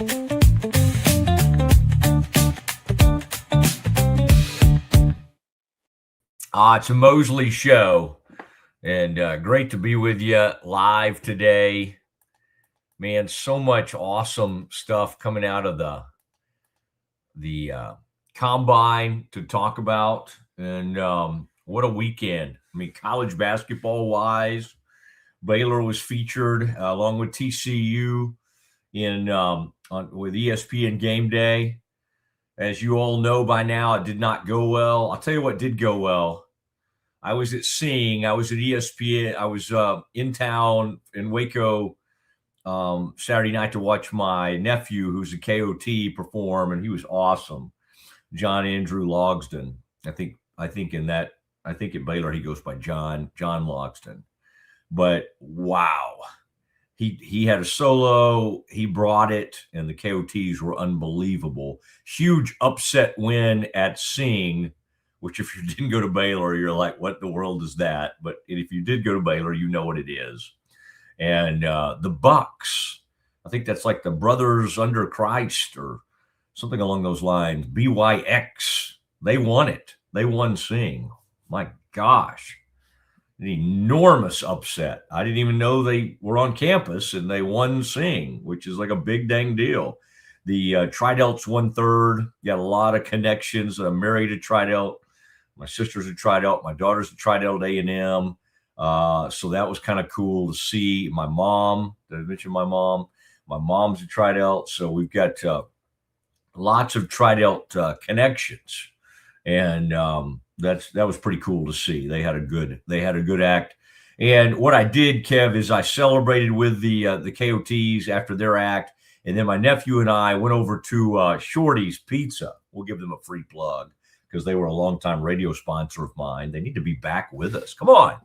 It's a Mosley show, and great to be with you live today. Man, so much awesome stuff coming out of the combine to talk about, and what a weekend. I mean, college basketball wise, Baylor was featured along with TCU in with ESPN Game Day. As you all know by now, it did not go well. I'll tell you what did go well. I was at Sing. I was at ESPN. I was in town in Waco Saturday night to watch my nephew, who's a KOT, perform, and he was awesome. John Andrew Logsdon. I think at Baylor he goes by John Logsdon. But wow. He had a solo, he brought it, and the KOTs were unbelievable. Huge upset win at Sing, which if you didn't go to Baylor, you're like, what the world is that? But if you did go to Baylor, you know what it is. And the Bucks, I think that's like the Brothers Under Christ or something along those lines, BYX, they won it. They won Sing. My gosh. An enormous upset. I didn't even know they were on campus, and they won Sing, which is like a big dang deal. The Tridelts won third. Got a lot of connections. I'm married a Tridelt. My sister's a Tridelt. My daughter's a Tridelt A&M. So that was kind of cool to see. My mom, did I mention my mom? My mom's a Tridelt. So we've got lots of Tridelt connections. And that was pretty cool to see. They had a good act. And what I did, Kev, is I celebrated with the KOTs after their act, and then my nephew and I went over to Shorty's Pizza. We'll give them a free plug because they were a longtime radio sponsor of mine. They need to be back with us. Come on,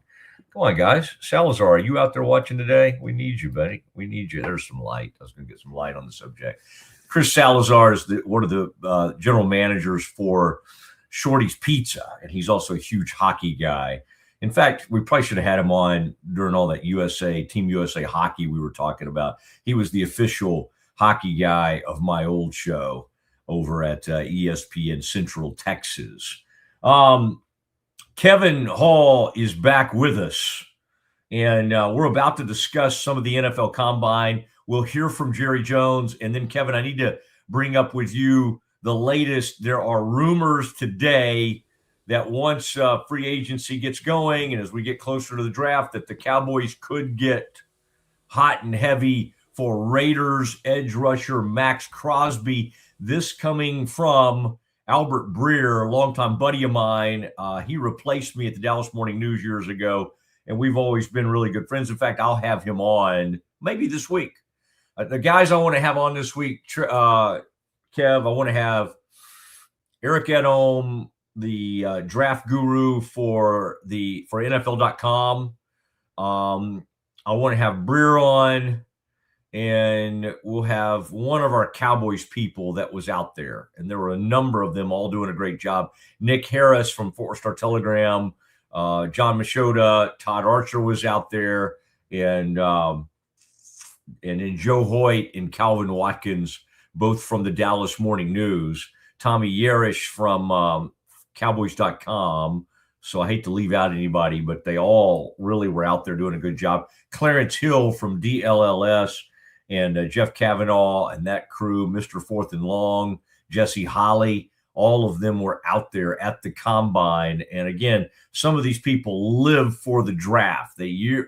guys. Salazar, are you out there watching today? We need you, buddy. We need you. There's some light. I was going to get some light on the subject. Chris Salazar is one of the general managers for Shorty's Pizza, and he's also a huge hockey guy. In fact, we probably should have had him on during all that Team USA hockey we were talking about. He was the official hockey guy of my old show over at ESPN Central Texas. Kevin Hall is back with us, and we're about to discuss some of the NFL Combine. We'll hear from Jerry Jones, and then, Kevin, I need to bring up with you the latest. There are rumors today that once free agency gets going and as we get closer to the draft, that the Cowboys could get hot and heavy for Raiders edge rusher Max Crosby. This coming from Albert Breer, a longtime buddy of mine. He replaced me at the Dallas Morning News years ago, and we've always been really good friends. In fact, I'll have him on maybe this week. The guys I want to have on this week, Kev, I want to have Eric Edom, the draft guru for NFL.com. I want to have Breer on, and we'll have one of our Cowboys people that was out there. And there were a number of them all doing a great job. Nick Harris from Fort Star Telegram, John Machota, Todd Archer was out there, and then Joe Hoyt and Calvin Watkins, both from the Dallas Morning News, Tommy Yerish from Cowboys.com. So I hate to leave out anybody, but they all really were out there doing a good job. Clarence Hill from DLLS and Jeff Kavanaugh and that crew, Mr. Fourth and Long, Jesse Holly, all of them were out there at the Combine. And again, some of these people live for the draft.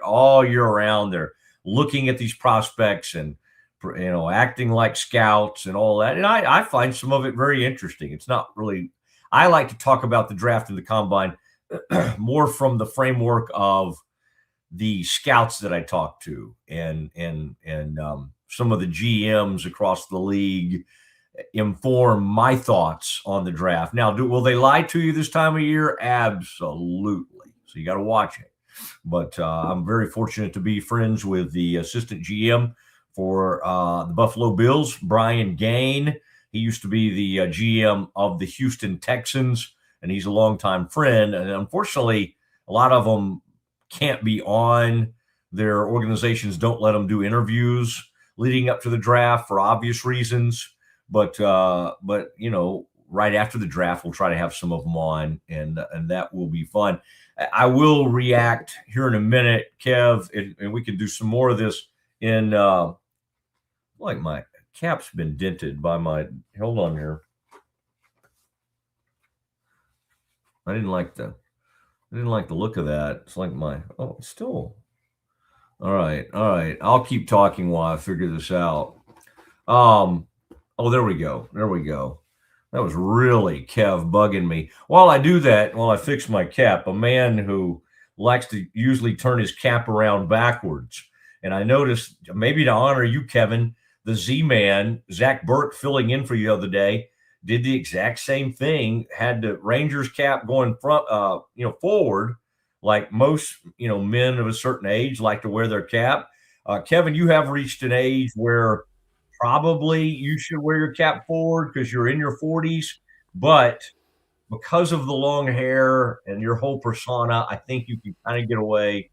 All year round, they're looking at these prospects and acting like scouts and all that. And I find some of it very interesting. It's not really, I like to talk about the draft and the Combine more from the framework of the scouts that I talk to and some of the GMs across the league inform my thoughts on the draft. Now, will they lie to you this time of year? Absolutely. So you got to watch it. But I'm very fortunate to be friends with the assistant GM for the Buffalo Bills, Brian Gain. He used to be the GM of the Houston Texans, and he's a longtime friend. And unfortunately, a lot of them can't be on. Their organizations don't let them do interviews leading up to the draft for obvious reasons. But right after the draft, we'll try to have some of them on, and that will be fun. I will react here in a minute, Kev, and we can do some more of this in like my cap's been dented by my, hold on here. I didn't like the look of that. It's like it's still. All right. I'll keep talking while I figure this out. There we go. That was really Kev bugging me. While I do that, while I fix my cap, a man who likes to usually turn his cap around backwards. And I noticed, maybe to honor you, Kevin, the Z-Man, Zach Burke, filling in for you the other day, did the exact same thing, had the Rangers cap going forward, like most, men of a certain age like to wear their cap. Kevin, you have reached an age where probably you should wear your cap forward because you're in your 40s, but because of the long hair and your whole persona, I think you can kind of get away.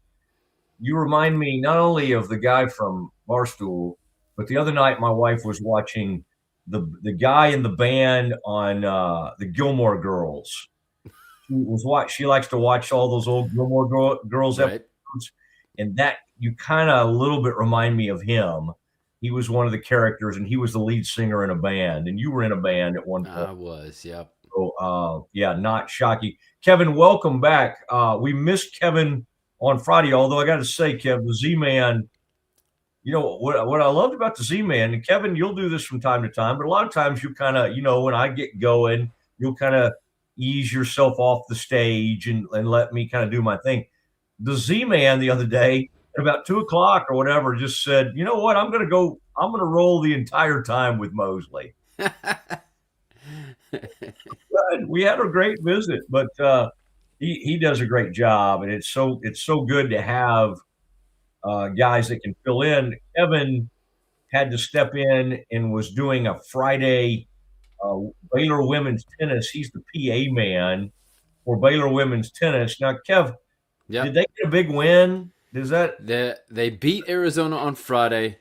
You remind me not only of the guy from Barstool, but the other night my wife was watching the guy in the band on the Gilmore Girls. She likes to watch all those old Gilmore Girls episodes, and that you kind of a little bit remind me of him. He was one of the characters, and he was the lead singer in a band, and you were in a band at one point. I was, yep. So, not shocking. Kevin, welcome back. We missed Kevin on Friday, although I got to say, Kev, the Z-Man, what I loved about the Z-Man, and Kevin, you'll do this from time to time, but a lot of times you kind of, when I get going, you'll kind of ease yourself off the stage and let me kind of do my thing. The Z-Man the other day, at about 2:00 or whatever, just said, you know what, I'm going to roll the entire time with Mosley. We had a great visit, but he does a great job, and it's so good to have guys that can fill in. Kevin had to step in and was doing a Friday Baylor women's tennis. He's the PA man for Baylor women's tennis. Now, Kev, did they get a big win? They beat Arizona on Friday.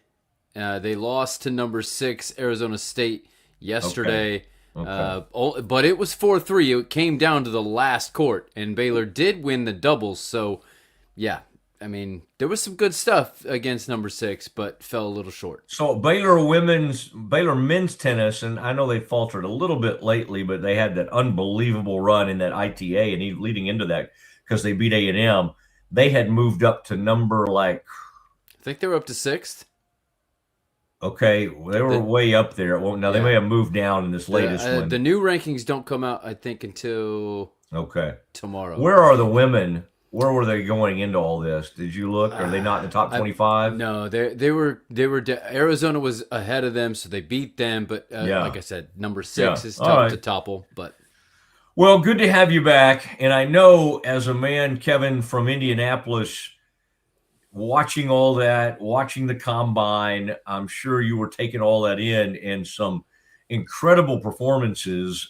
They lost to number 6 Arizona State yesterday. Okay. But it was 4-3. It came down to the last court, and Baylor did win the doubles. So, yeah, I mean, there was some good stuff against number 6, but fell a little short. So Baylor men's tennis, and I know they faltered a little bit lately, but they had that unbelievable run in that ITA, and leading into that because they beat A&M. They had moved up to number I think they were up to 6th. Okay, they were way up there. Well, now they may have moved down in this latest one. The new rankings don't come out, I think, until tomorrow. Where are the women? Where were they going into all this? Did you look? Are they not in the top 25? No, they were. Arizona was ahead of them, so they beat them. But like I said, number 6 is tough to topple. But well, good to have you back. And I know, as a man, Kevin, from Indianapolis, watching all that, watching the combine, I'm sure you were taking all that in, and some incredible performances.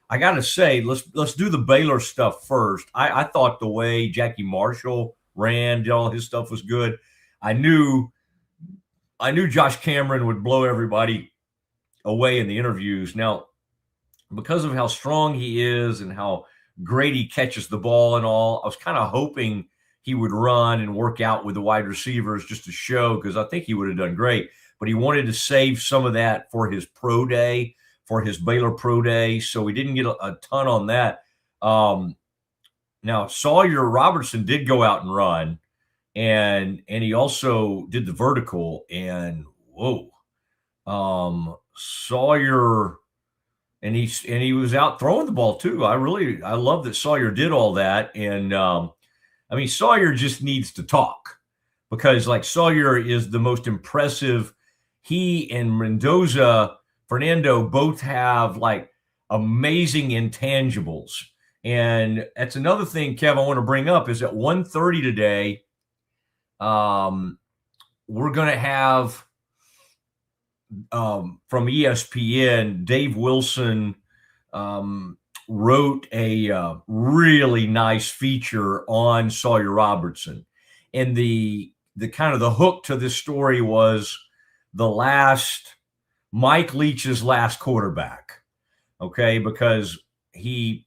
I got to say, let's do the Baylor stuff first. I thought the way Jackie Marshall ran, all his stuff was good. I knew Josh Cameron would blow everybody away in the interviews. Now, because of how strong he is and how great he catches the ball and all, I was kind of hoping he would run and work out with the wide receivers just to show, because I think he would have done great. But he wanted to save some of that for his pro day, for his Baylor pro day, so we didn't get a ton on that. Now, Sawyer Robertson did go out and run, and he also did the vertical, and Sawyer, and he was out throwing the ball too. I love that Sawyer did all that, and I mean, Sawyer just needs to talk, because Sawyer is the most impressive. He and Fernando both have amazing intangibles. And that's another thing, Kev, I want to bring up is at 1:30 today, we're going to have from ESPN, Dave Wilson wrote a really nice feature on Sawyer Robertson. And the kind of the hook to this story was Mike Leach's last quarterback. Okay, because he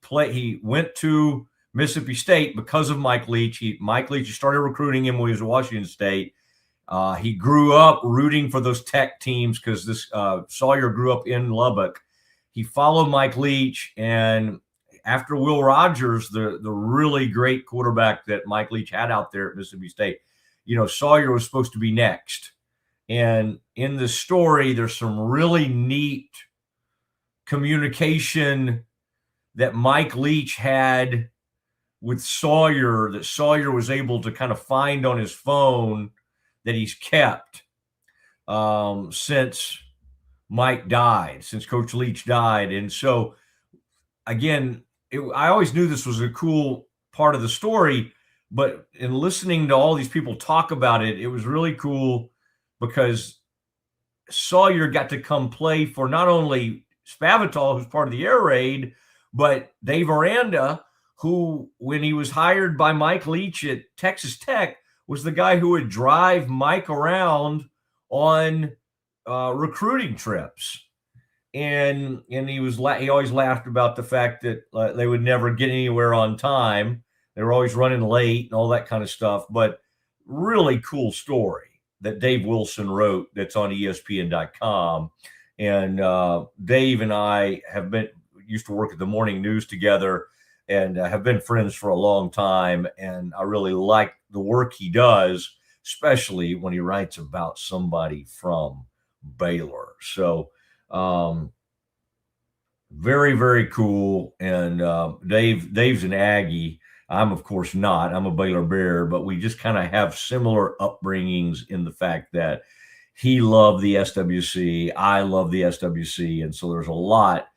went to Mississippi State because of Mike Leach. Mike Leach started recruiting him when he was at Washington State. He grew up rooting for those Tech teams because this Sawyer grew up in Lubbock. He followed Mike Leach, and after Will Rogers, the really great quarterback that Mike Leach had out there at Mississippi State, Sawyer was supposed to be next. And in the story, there's some really neat communication that Mike Leach had with Sawyer that Sawyer was able to kind of find on his phone that he's kept since Coach Leach died. And so, again, I always knew this was a cool part of the story, but in listening to all these people talk about it, it was really cool because Sawyer got to come play for not only Spavital, who's part of the air raid, but Dave Aranda, who, when he was hired by Mike Leach at Texas Tech, was the guy who would drive Mike around on recruiting trips. And he always laughed about the fact that they would never get anywhere on time. They were always running late and all that kind of stuff. But really cool story that Dave Wilson wrote that's on ESPN.com. And Dave and I used to work at the morning news together and have been friends for a long time. And I really like the work he does, especially when he writes about somebody from Baylor. So very, very cool. And Dave's an Aggie. I'm, of course, not. I'm a Baylor Bear, but we just kind of have similar upbringings in the fact that he loved the SWC. I love the SWC. And so there's a lot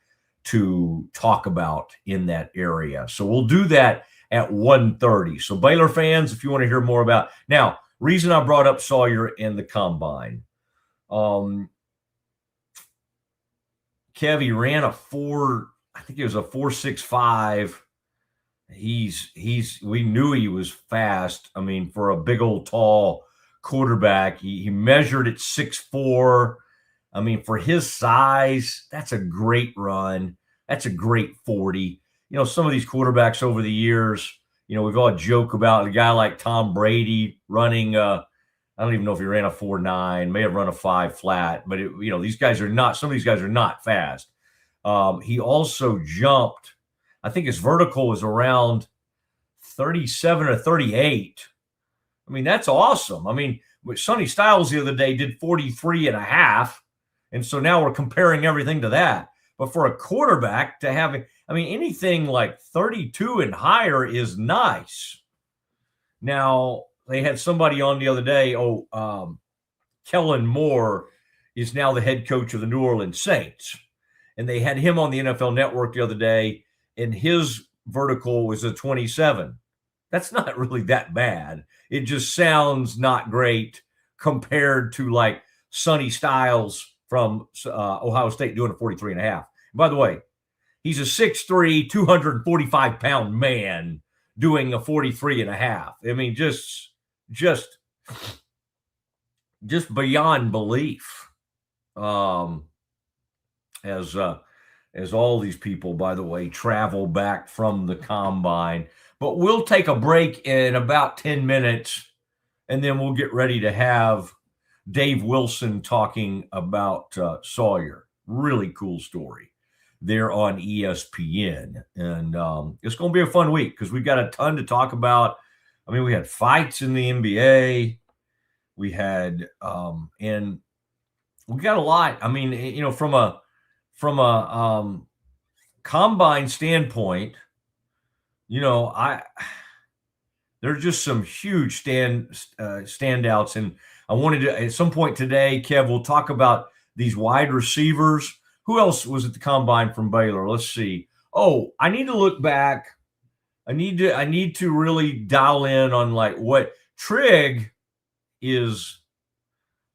to talk about in that area. So we'll do that at 1:30. So Baylor fans, if you want to hear more about now, reason I brought up Sawyer and the combine. Kev, he ran I think it was a 4.65. We knew he was fast. I mean, for a big old tall quarterback, he measured at 6'4". I mean, for his size, that's a great run. That's a great 40. Some of these quarterbacks over the years, we've all joke about a guy like Tom Brady running, I don't even know if he ran a 4.9, may have run a 5 flat, but these guys are not, some of these guys are not fast. He also jumped, I think his vertical was around 37 or 38. I mean, that's awesome. I mean, Sonny Styles the other day did 43.5. And so now we're comparing everything to that. But for a quarterback to have, anything like 32 and higher is nice. Now, they had somebody on the other day, Kellen Moore is now the head coach of the New Orleans Saints. And they had him on the NFL Network the other day, and his vertical was a 27. That's not really that bad. It just sounds not great compared to like Sonny Styles from Ohio State doing a 43.5. By the way, he's a 6'3", 245-pound man doing a 43.5. I mean, just beyond belief. As all these people, by the way, travel back from the combine. But we'll take a break in about 10 minutes, and then we'll get ready to have Dave Wilson talking about Sawyer. Really cool story there on ESPN. And it's going to be a fun week because we've got a ton to talk about. I mean, we had fights in the NBA. We had and we got a lot. I mean, from a combine standpoint, there's just some huge standouts. And I wanted to, at some point today, Kev, we'll talk about these wide receivers. Who else was at the combine from Baylor? Let's see. Oh, I need to look back. I need to really dial in on like what Trigg is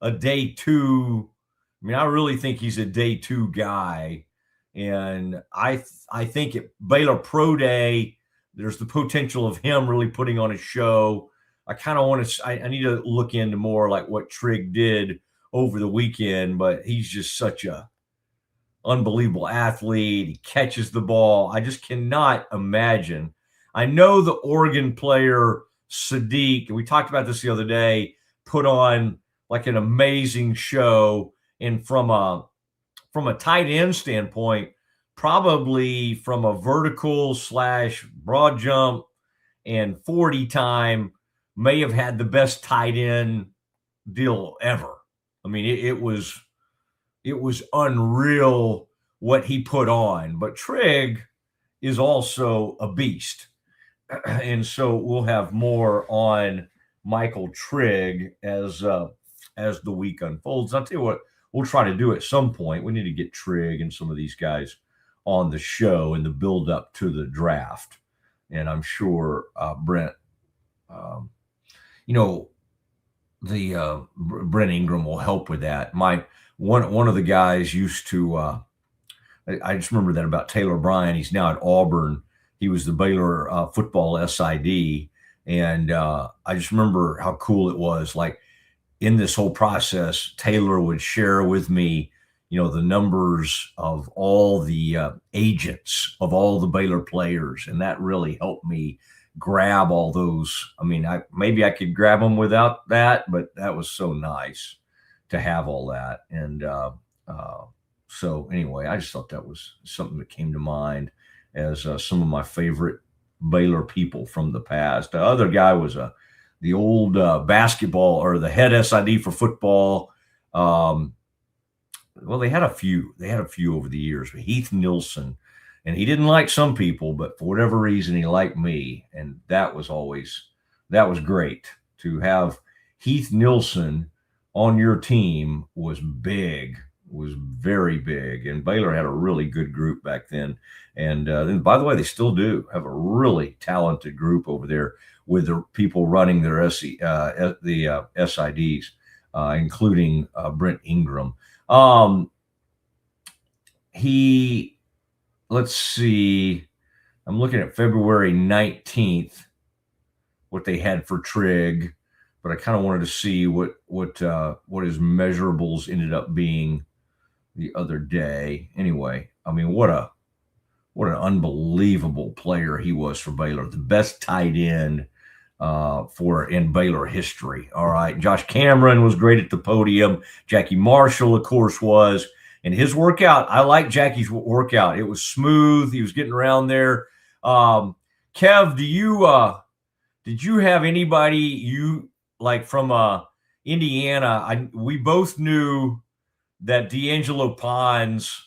a day 2. I mean, I really think he's a day 2 guy. And I think at Baylor Pro Day, there's the potential of him really putting on a show. I kind of want to – I need to look into more like what Trigg did over the weekend, but he's just such a unbelievable athlete. He catches the ball. I just cannot imagine. I know the Oregon player Sadiq, and we talked about this the other day, put on like an amazing show. And from a tight end standpoint, probably from a vertical / broad jump and 40 time, may have had the best tight end deal ever. I mean, it was unreal what he put on. But Trigg is also a beast. And so we'll have more on Michael Trigg as the week unfolds. I'll tell you what, we'll try to do at some point. We need to get Trigg and some of these guys on the show in the build up to the draft. And I'm sure Brent, Brent Ingram will help with that. One of the guys used to, I just remember that about Taylor Bryan. He's now at Auburn. He was the Baylor football SID. And I just remember how cool it was. Like in this whole process, Taylor would share with me, the numbers of all the agents of all the Baylor players. And that really helped me grab all those. I mean, maybe I could grab them without that, but that was so nice to have all that. And so anyway, I just thought that was something that came to mind as some of my favorite Baylor people from the past. The other guy was the old basketball, or the head SID for football. Well, they had a few over the years. Heath Nilsson, and he didn't like some people, but for whatever reason, he liked me. And that was great to have Heath Nilsson on your team. Was very big. And Baylor had a really good group back then. And then, by the way, they still do have a really talented group over there with the people running their SIDs, including Brent Ingram. Let's see, I'm looking at February 19th, what they had for Trigg, but I kind of wanted to see what his measurables ended up being the other day. Anyway, I mean, what an unbelievable player he was for Baylor. The best tight end in Baylor history. All right. Josh Cameron was great at the podium. Jackie Marshall, of course, was. And his workout, I like Jackie's workout. It was smooth. He was getting around there. Kev, did you have anybody you like from Indiana? We both knew that D'Angelo Pons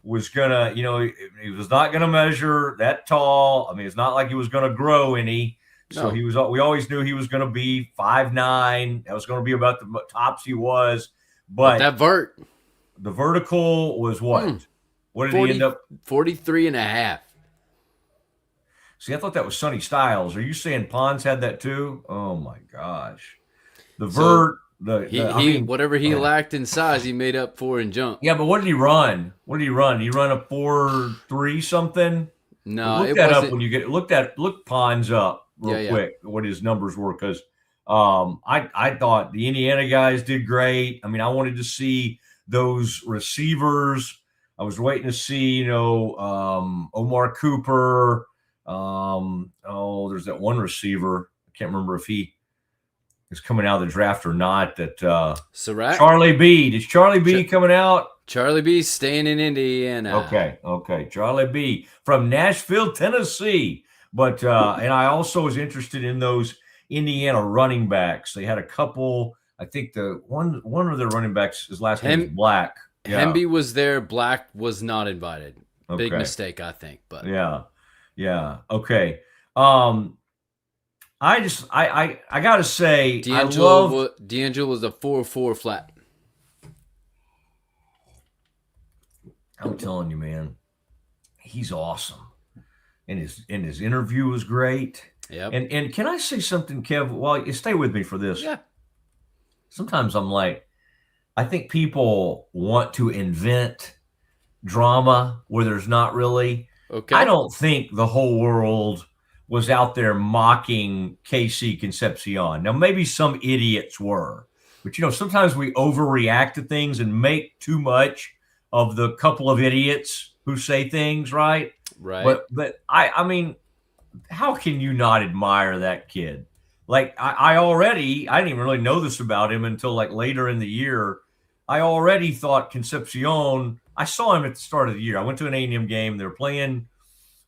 was gonna, he was not gonna measure that tall. I mean, it's not like he was gonna grow any. So no. We always knew he was going to be 5'9". That was going to be about the tops he was. But the vertical was what? What did he end up? 43.5. See, I thought that was Sonny Styles. Are you saying Pons had that too? Oh my gosh. Whatever he lacked in size, he made up for in jump. Yeah, but what did he run? Did he run a 4.3 something? No, look that up when you get it. Look Pons up. Real quick, what his numbers were, because I thought the Indiana guys did great. I mean, I wanted to see those receivers. I was waiting to see, Omar Cooper. There's that one receiver. I can't remember if he is coming out of the draft or not. That Charlie B. Is Charlie B coming out? Charlie B. staying in Indiana. Okay. Charlie B. from Nashville, Tennessee. But and I also was interested in those Indiana running backs. They had a couple. I think one of their running backs, his last name was Black. Yeah. Hemby was there. Black was not invited. Okay. Big mistake, I think. But yeah. Okay. I gotta say, D'Angelo was a 4.4 flat. I'm telling you, man, he's awesome. And his interview was great. Yep. And can I say something, Kev? Well, you stay with me for this. Yeah. Sometimes I'm like, I think people want to invent drama where there's not really. Okay. I don't think the whole world was out there mocking KC Concepcion. Now, maybe some idiots were, But, sometimes we overreact to things and make too much of the couple of idiots who say things, right? Right. But I mean, how can you not admire that kid? Like I didn't even really know this about him until like later in the year. I already thought Concepcion. I saw him at the start of the year. I went to an A&M game. They were playing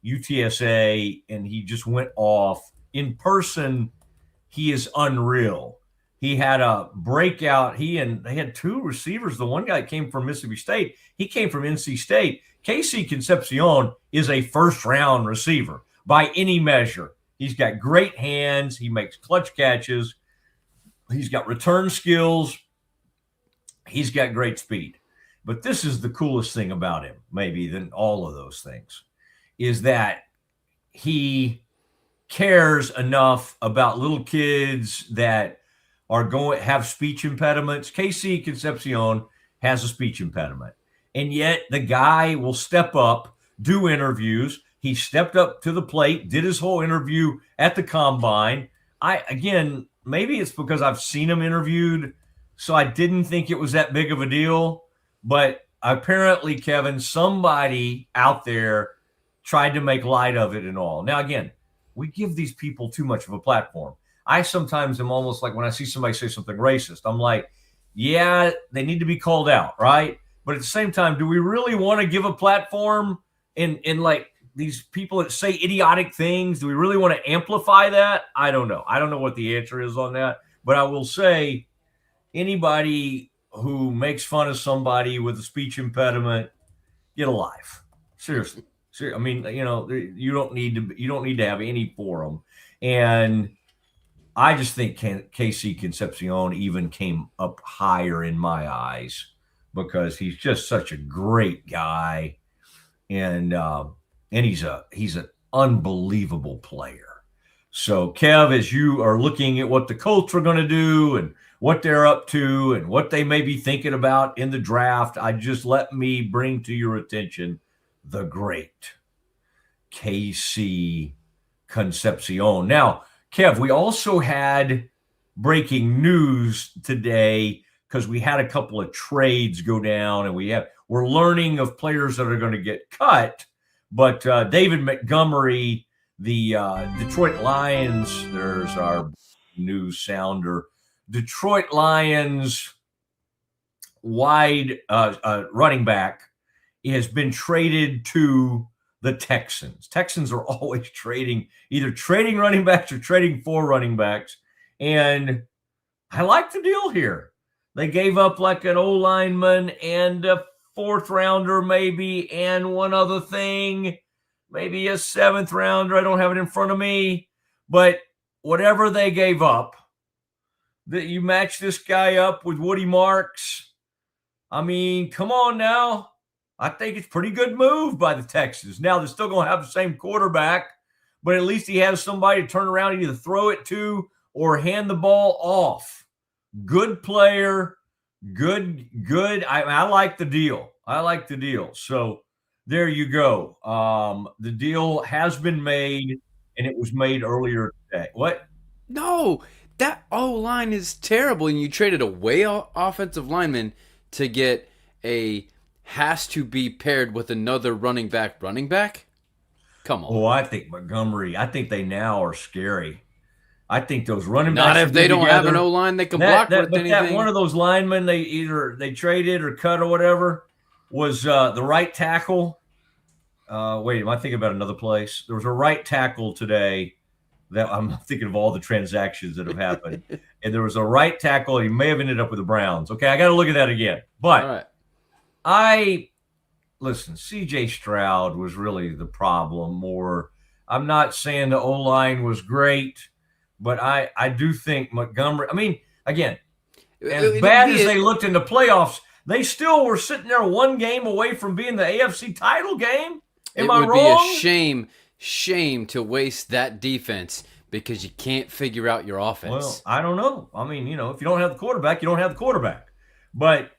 UTSA, and he just went off. In person, he is unreal. He had a breakout. They had two receivers. The one guy came from Mississippi State. He came from NC State. Casey Concepcion is a first-round receiver by any measure. He's got great hands. He makes clutch catches. He's got return skills. He's got great speed. But this is the coolest thing about him, maybe, than all of those things, is that he cares enough about little kids that have speech impediments. Casey Concepcion has a speech impediment. And yet the guy will step up, do interviews. He stepped up to the plate, did his whole interview at the combine. Maybe it's because I've seen him interviewed, so I didn't think it was that big of a deal. But apparently, Kevin, somebody out there tried to make light of it and all. Now, again, we give these people too much of a platform. I sometimes am almost like when I see somebody say something racist, I'm like, yeah, they need to be called out, right? But at the same time, do we really want to give a platform in like these people that say idiotic things? Do we really want to amplify that? I don't know. I don't know what the answer is on that. But I will say anybody who makes fun of somebody with a speech impediment, get a life. Seriously. I mean, you don't need to have any forum. And I just think Casey Concepcion even came up higher in my eyes because he's just such a great guy, and he's an unbelievable player. So, Kev, as you are looking at what the Colts are going to do and what they're up to and what they may be thinking about in the draft, let me bring to your attention the great Casey Concepcion. Now, Kev, we also had breaking news today because we had a couple of trades go down, and we're learning of players that are going to get cut. But David Montgomery, the Detroit Lions, there's our news sounder. Detroit Lions wide running back has been traded to the Texans. Texans are always either trading running backs or trading for running backs. And I like the deal here. They gave up like an O-lineman and a fourth rounder maybe, and one other thing, maybe a seventh rounder. I don't have it in front of me. But whatever they gave up, that you match this guy up with Woody Marks. I mean, come on now. I think it's a pretty good move by the Texans. Now, they're still going to have the same quarterback, but at least he has somebody to turn around and either throw it to or hand the ball off. Good player, good. I like the deal. So there you go. The deal has been made, and it was made earlier today. What? No, that O-line is terrible, and you traded away offensive lineman to get a has to be paired with another running back. Come on. Oh, I think Montgomery. I think they now are scary. I think those running backs. Not if they don't have an O-line they can block with anything. That one of those linemen they traded or cut or whatever was the right tackle. Wait, am I thinking about another place? There was a right tackle today that I'm thinking of all the transactions that have happened. And there was a right tackle. He may have ended up with the Browns. Okay, I got to look at that again. But all right. Listen, C.J. Stroud was really the problem more. I'm not saying the O-line was great, but I do think Montgomery, I mean, again, as bad as they looked in the playoffs, they still were sitting there one game away from being the AFC title game. Am I wrong? It would be a shame to waste that defense because you can't figure out your offense. Well, I don't know. I mean, if you don't have the quarterback, you don't have the quarterback. But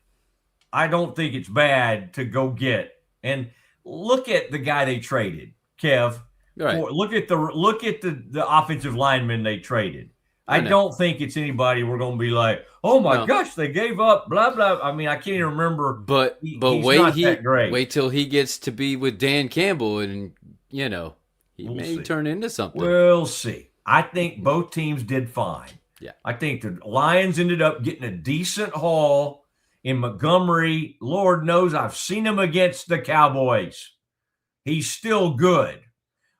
I don't think it's bad to go get and look at the guy they traded, Kev. Right. Look at the offensive lineman they traded. I don't think it's anybody we're going to be like, oh my gosh, they gave up, blah, blah. I mean, I can't even remember. But he's wait, not that great. Wait till he gets to be with Dan Campbell, and he may turn into something. We'll see. I think both teams did fine. Yeah. I think the Lions ended up getting a decent haul in Montgomery. Lord knows I've seen him against the Cowboys. He's still good.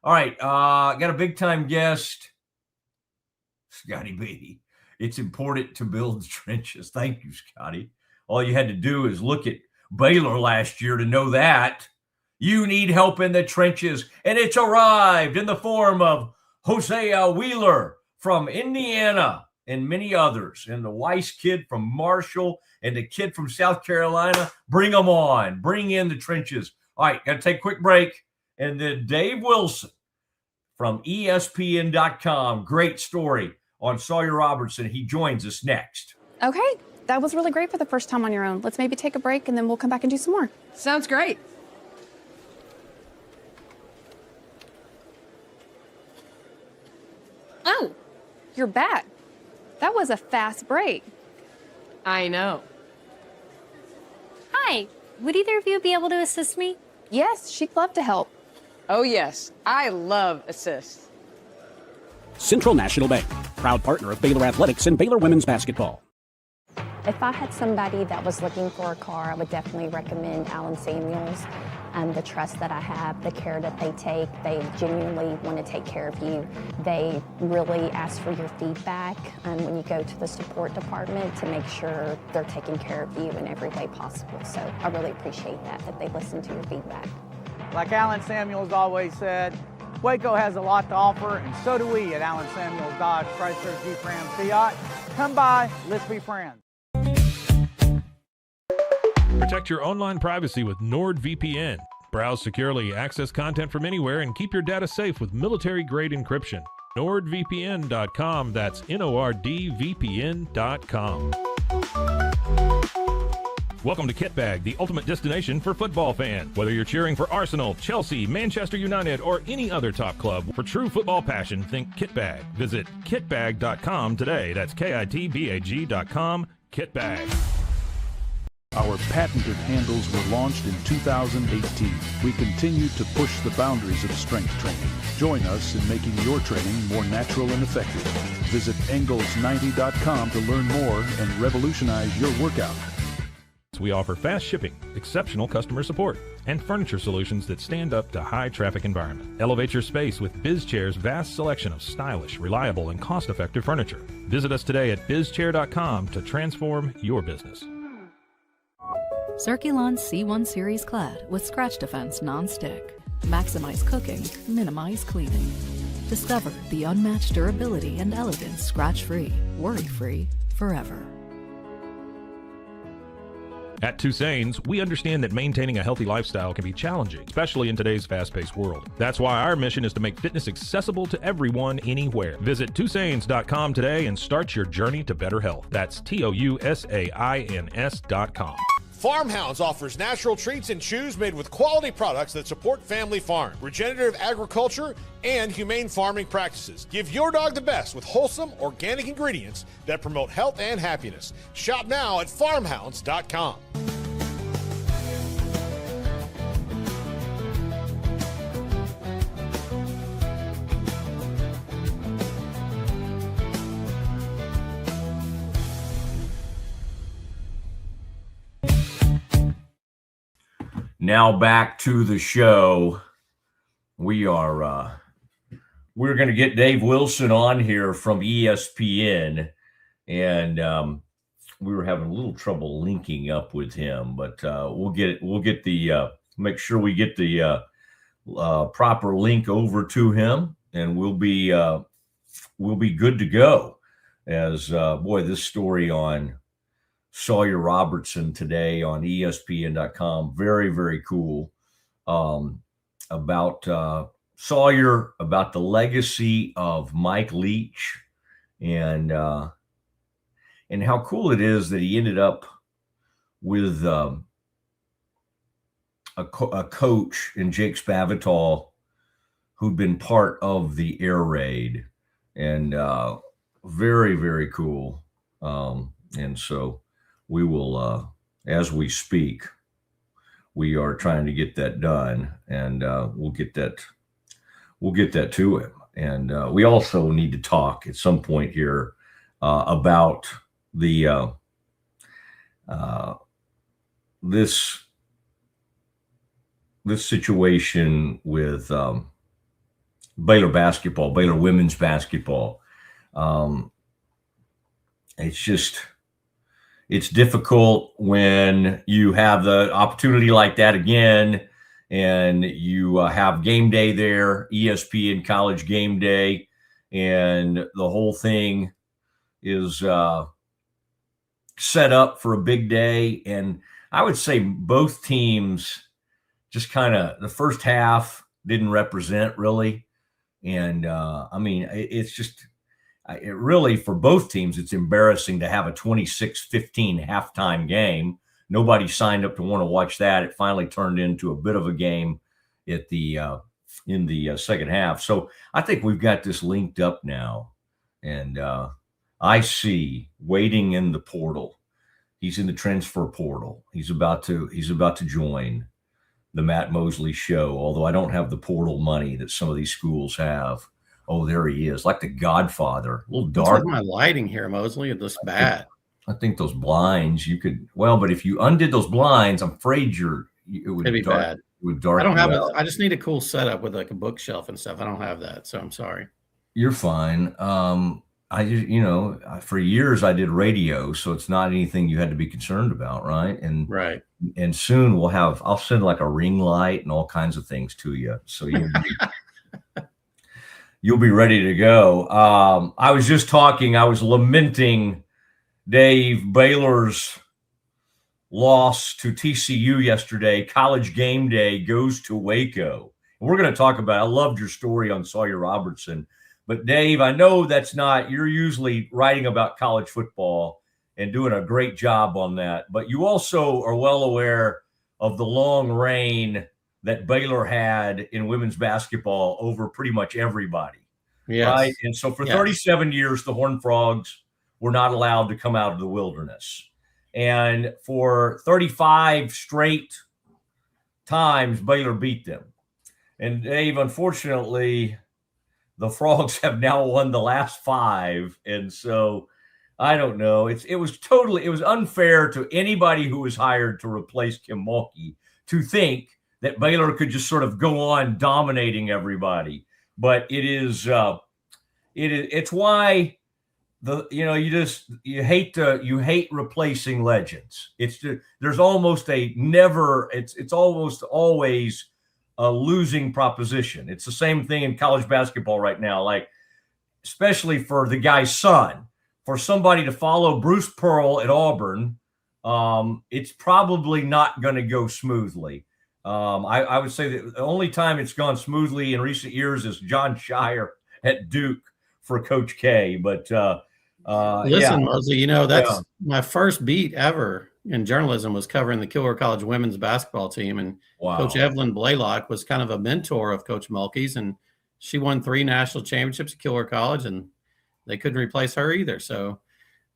All right, got a big-time guest. Scotty B. It's important to build trenches. Thank you, Scotty. All you had to do is look at Baylor last year to know that. You need help in the trenches, and it's arrived in the form of Hosea Wheeler from Indiana and many others, and the Weiss kid from Marshall and the kid from South Carolina. Bring them on. Bring in the trenches. All right, got to take a quick break. And then Dave Wilson from ESPN.com. Great story on Sawyer Robertson. He joins us next. Okay, that was really great for the first time on your own. Let's maybe take a break, and then we'll come back and do some more. Sounds great. Oh, you're back. That was a fast break. I know. Hi, would either of you be able to assist me? Yes, she'd love to help. Oh, yes. I love assists. Central National Bank, proud partner of Baylor Athletics and Baylor Women's Basketball. If I had somebody that was looking for a car, I would definitely recommend Allen Samuels. The trust that I have, the care that they take, they genuinely want to take care of you. They really ask for your feedback when you go to the support department to make sure they're taking care of you in every way possible. So I really appreciate that they listen to your feedback. Like Allen Samuels always said, Waco has a lot to offer, and so do we at Allen Samuels Dodge, Chrysler, Jeep, Ram, Fiat. Come by, let's be friends. Protect your online privacy with NordVPN. Browse securely, access content from anywhere, and keep your data safe with military-grade encryption. NordVPN.com. That's NORDVPN.com. Welcome to Kitbag, the ultimate destination for football fans. Whether you're cheering for Arsenal, Chelsea, Manchester United, or any other top club, for true football passion, think Kitbag. Visit kitbag.com today. That's KITBAG.com. Kitbag. Our patented handles were launched in 2018. We continue to push the boundaries of strength training. Join us in making your training more natural and effective. Visit Engels90.com to learn more and revolutionize your workout. We offer fast shipping, exceptional customer support, and furniture solutions that stand up to high traffic environment. Elevate your space with BizChair's vast selection of stylish, reliable, and cost-effective furniture. Visit us today at bizchair.com to transform your business. Circulon C1 Series Clad with Scratch Defense Non-Stick. Maximize cooking, minimize cleaning. Discover the unmatched durability and elegance scratch-free, worry-free, forever. At Tusain's, we understand that maintaining a healthy lifestyle can be challenging, especially in today's fast-paced world. That's why our mission is to make fitness accessible to everyone, anywhere. Visit Tusains.com today and start your journey to better health. That's TOUSAINS.com. Farmhounds offers natural treats and chews made with quality products that support family farm, regenerative agriculture, and humane farming practices. Give your dog the best with wholesome, organic ingredients that promote health and happiness. Shop now at farmhounds.com. Now back to the show. We're going to get Dave Wilson on here from ESPN, and we were having a little trouble linking up with him, but make sure we get the proper link over to him, and we'll be good to go. As this story on Sawyer Robertson today on ESPN.com. Very, very cool. About Sawyer, about the legacy of Mike Leach, and how cool it is that he ended up with a coach in Jake Spavital who'd been part of the air raid. And very, very cool. And so we will, as we speak, we are trying to get that done, and we'll get that to him. And we also need to talk at some point here about the this situation with Baylor basketball, Baylor women's basketball. It's difficult when you have the opportunity like that again, and you have game day there, ESPN College Game Day, and the whole thing is set up for a big day. And I would say both teams just kind of, the first half didn't represent really. And it's just, it really, for both teams, it's embarrassing to have a 26-15 halftime game. Nobody signed up to want to watch that. It finally turned into a bit of a game at the in the second half. So I think we've got this linked up now. And I see waiting in the portal. He's in the transfer portal. He's about to join the Matt Mosley show, although I don't have the portal money that some of these schools have. Oh, there he is, like the Godfather. A little dark. What's with my lighting here, Mosley? It looks bad. I think those blinds you could, but if you undid those blinds, I'm afraid it would be bad. It would dark. I don't have it. I just need a cool setup with like a bookshelf and stuff. I don't have that, so I'm sorry. You're fine. I just, for years I did radio, so it's not anything you had to be concerned about, right? And right. And soon I'll send like a ring light and all kinds of things to you, so you'll be ready to go. I was lamenting Dave Baylor's loss to TCU yesterday. College Game Day goes to Waco. And we're going to talk about, I loved your story on Sawyer Robertson. But Dave, I know you're usually writing about college football and doing a great job on that. But you also are well aware of the long reign that Baylor had in women's basketball over pretty much everybody. Yes. Right? And so for 37 years, the Horned Frogs were not allowed to come out of the wilderness. And for 35 straight times, Baylor beat them. And Dave, unfortunately, the Frogs have now won the last 5. And so I don't know. It was unfair to anybody who was hired to replace Kim Mulkey to think that Baylor could just sort of go on dominating everybody. But it's why you hate replacing legends. There's almost it's almost always a losing proposition. It's the same thing in college basketball right now, like especially for the guy's son. For somebody to follow Bruce Pearl at Auburn, it's probably not going to go smoothly. I would say that the only time it's gone smoothly in recent years is John Shire at Duke for Coach K. But listen, Mosley, that's my first beat ever in journalism was covering the Kilgore College women's basketball team. And Coach Evelyn Blaylock was kind of a mentor of Coach Mulkey's, and she won 3 national championships at Kilgore College, and they couldn't replace her either. So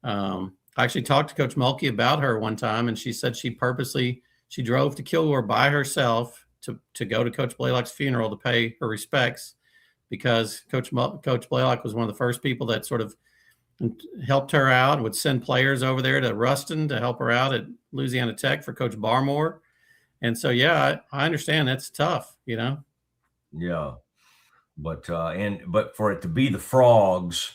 I actually talked to Coach Mulkey about her one time, and she said she drove to Kilgore by herself to go to Coach Blaylock's funeral to pay her respects, because Coach Blaylock was one of the first people that sort of helped her out and would send players over there to Ruston to help her out at Louisiana Tech for Coach Barmore. And so, I understand that's tough, Yeah. But for it to be the Frogs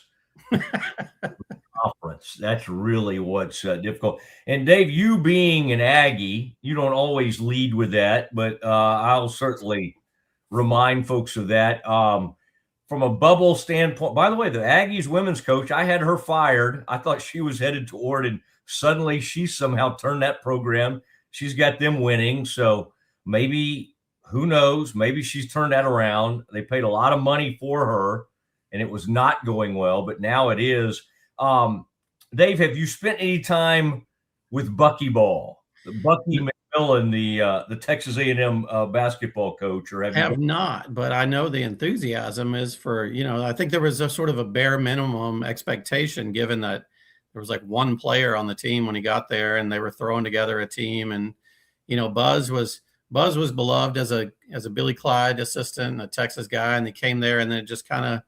conference, that's really what's difficult. And Dave, you being an Aggie, you don't always lead with that, but I'll certainly remind folks of that. From a bubble standpoint, by the way, the Aggies women's coach, I had her fired. I thought she was headed toward, and suddenly she somehow turned that program. She's got them winning. So maybe, who knows, maybe she's turned that around. They paid a lot of money for her, and it was not going well, but now it is. Dave, have you spent any time with Bucky Ball? Bucky Millen, the Texas A&M basketball coach, or have you? Have not, but I know the enthusiasm is for, I think there was a sort of a bare minimum expectation given that there was like one player on the team when he got there and they were throwing together a team. And, Buzz was beloved as a Billy Clyde assistant, a Texas guy. And he came there and then it just kind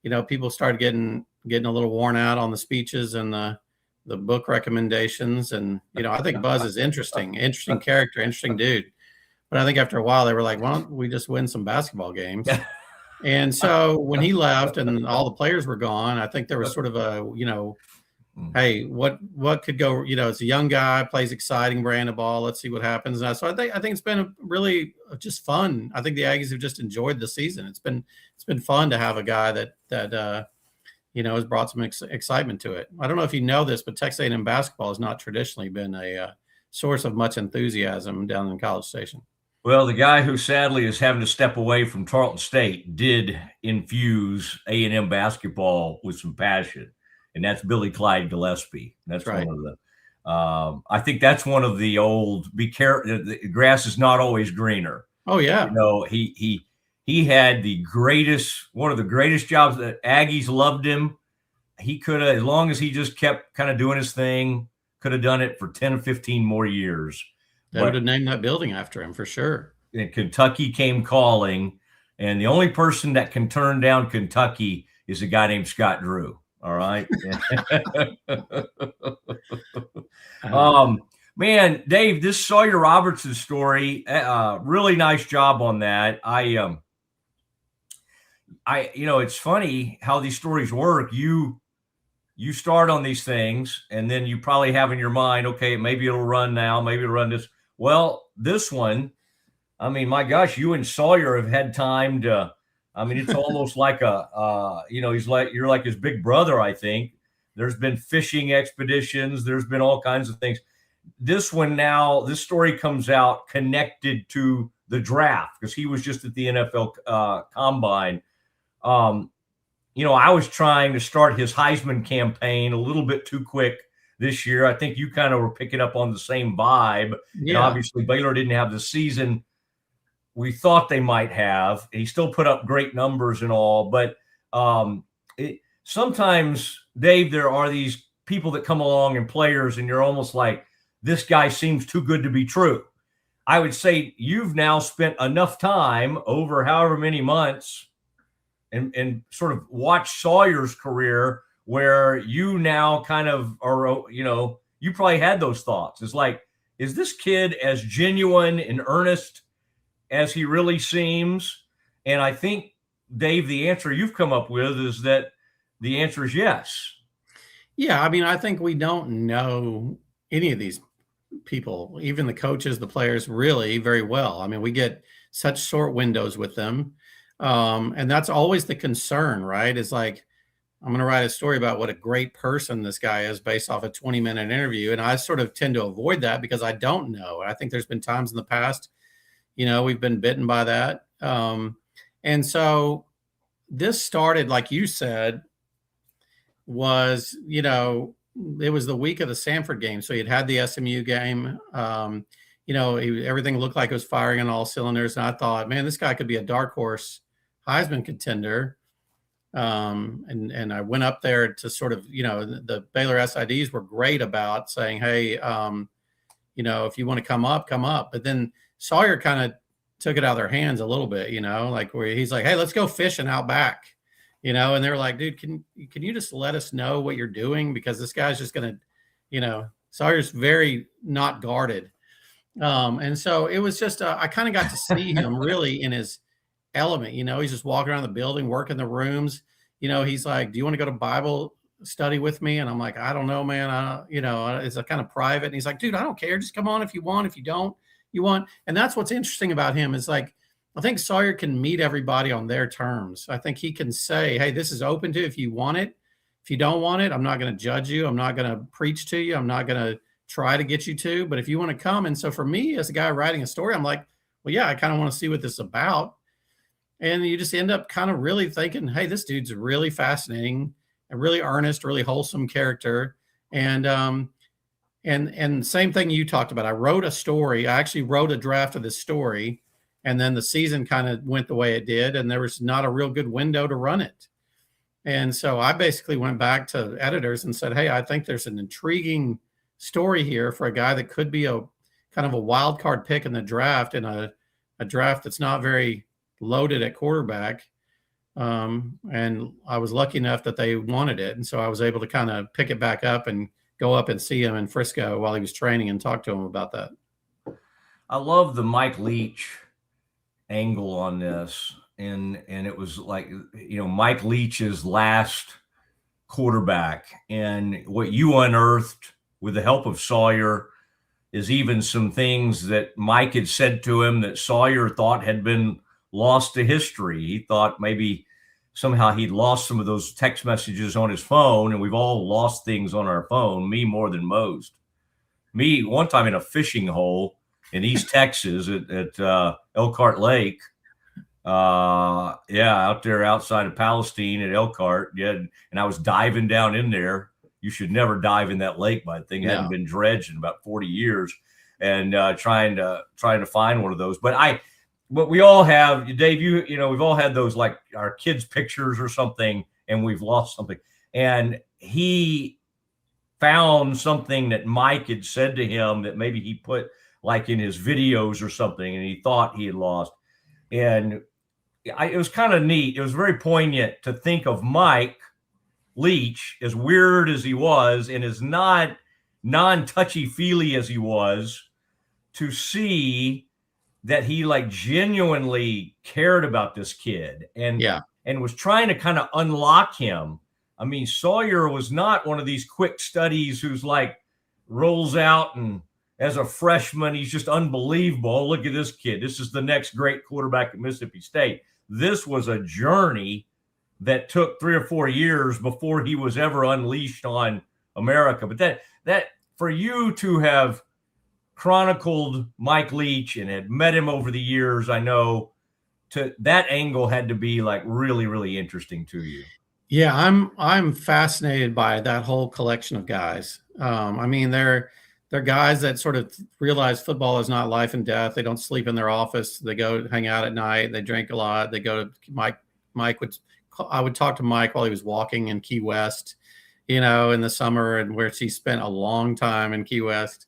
of, people started getting a little worn out on the speeches and the book recommendations. And, I think Buzz is interesting character, interesting dude. But I think after a while they were like, why don't we just win some basketball games? And so when he left and all the players were gone, I think there was sort of a, hey, what could go, it's a young guy, plays exciting brand of ball. Let's see what happens. So I think it's been a really just fun. I think the Aggies have just enjoyed the season. It's been fun to have a guy that has brought some excitement to it. I don't know if you know this, but Texas A&M basketball has not traditionally been a source of much enthusiasm down in College Station. Well, the guy who sadly is having to step away from Tarleton State did infuse A&M basketball with some passion, and that's Billy Clyde Gillespie. That's right. One of the. I think that's one of the old. Be careful. The grass is not always greener. Oh yeah. He had one of the greatest jobs. That Aggies loved him. He could have, as long as he just kept kind of doing his thing, could have done it for 10 or 15 more years. They would have named that building after him for sure. And Kentucky came calling, and the only person that can turn down Kentucky is a guy named Scott Drew. All right. Man, Dave, this Sawyer Robertson story, really nice job on that. It's funny how these stories work. You start on these things, and then you probably have in your mind, okay, maybe it'll run now, maybe it'll run this. Well, this one, I mean, my gosh, you and Sawyer have had time to. I mean, it's almost like you're like his big brother. I think there's been fishing expeditions. There's been all kinds of things. This story comes out connected to the draft because he was just at the NFL Combine. I was trying to start his Heisman campaign a little bit too quick this year. I think you kind of were picking up on the same vibe. Yeah. And obviously Baylor didn't have the season we thought they might have. He still put up great numbers and all, but sometimes, Dave, there are these people that come along and players, and you're almost like, this guy seems too good to be true. I would say you've now spent enough time over however many months and sort of watched Sawyer's career where you now kind of are, you probably had those thoughts. It's like, is this kid as genuine and earnest as he really seems? And I think, Dave, the answer you've come up with is that the answer is yes. Yeah, I mean, I think we don't know any of these people, even the coaches, the players, really very well. I mean, we get such short windows with them. And that's always the concern, right? Is like, I'm going to write a story about what a great person this guy is based off a 20-minute interview. And I sort of tend to avoid that because I don't know. I think there's been times in the past, we've been bitten by that. And so this started, like you said, was, it was the week of the Sanford game. So he'd had the SMU game. Everything looked like it was firing on all cylinders. And I thought, man, this guy could be a dark horse Heisman contender. And I went up there to sort of, the Baylor SIDs were great about saying, hey, if you want to come up. But then Sawyer kind of took it out of their hands a little bit, like where he's like, hey, let's go fishing out back, and they were like, dude, can you just let us know what you're doing? Because this guy's just going to, Sawyer's very not guarded. And so it was just, I kind of got to see him really in his element. He's just walking around the building, working the rooms. He's like, do you want to go to Bible study with me? And I'm like, I don't know, man. It's a kind of private. And he's like, dude, I don't care. Just come on if you want. If you don't, you want. And that's what's interesting about him is like, I think Sawyer can meet everybody on their terms. I think he can say, hey, this is open to if you want it. If you don't want it, I'm not going to judge you. I'm not going to preach to you. I'm not going to try to get you to. But if you want to come. And so for me, as a guy writing a story, I'm like, well, yeah, I kind of want to see what this is about. And you just end up kind of really thinking, hey, this dude's really fascinating and really earnest, really wholesome character. And And same thing you talked about. I wrote a story. I actually wrote a draft of this story, and then the season kind of went the way it did, and there was not a real good window to run it. And so I basically went back to editors and said, hey, I think there's an intriguing story here for a guy that could be a kind of a wild card pick in the draft, in a draft that's not very loaded at quarterback. And I was lucky enough that they wanted it. And so I was able to kind of pick it back up and go up and see him in Frisco while he was training and talk to him about that. I love the Mike Leach angle on this. And it was like, Mike Leach's last quarterback, and what you unearthed with the help of Sawyer is even some things that Mike had said to him that Sawyer thought had been lost to history. He thought maybe somehow he'd lost some of those text messages on his phone, and we've all lost things on our phone, me more than most. Me, one time in a fishing hole in East Texas at Elkhart Lake, out there outside of Palestine at Elkhart. Yeah, and I was diving down in there. You should never dive in that lake, but the thing hadn't been dredged in about 40 years, and trying to find one of those. But we all have, Dave, we've all had those, like our kids' pictures or something, and we've lost something. And he found something that Mike had said to him that maybe he put like in his videos or something, and he thought he had lost. And it was kind of neat. It was very poignant to think of Mike Leach, as weird as he was and as not non-touchy-feely as he was, to see that he like genuinely cared about this kid and was trying to kind of unlock him. I mean, Sawyer was not one of these quick studies who's like rolls out and as a freshman, he's just unbelievable. Oh, look at this kid. This is the next great quarterback at Mississippi State. This was a journey that took 3 or 4 years before he was ever unleashed on America. But that for you to have chronicled Mike Leach and had met him over the years, I know to that angle had to be like really, really interesting to you. Yeah, I'm fascinated by that whole collection of guys. I mean, they're guys that sort of realize football is not life and death. They don't sleep in their office. They go hang out at night. They drink a lot. They go to I would talk to Mike while he was walking in Key West, in the summer, and where he spent a long time in Key West.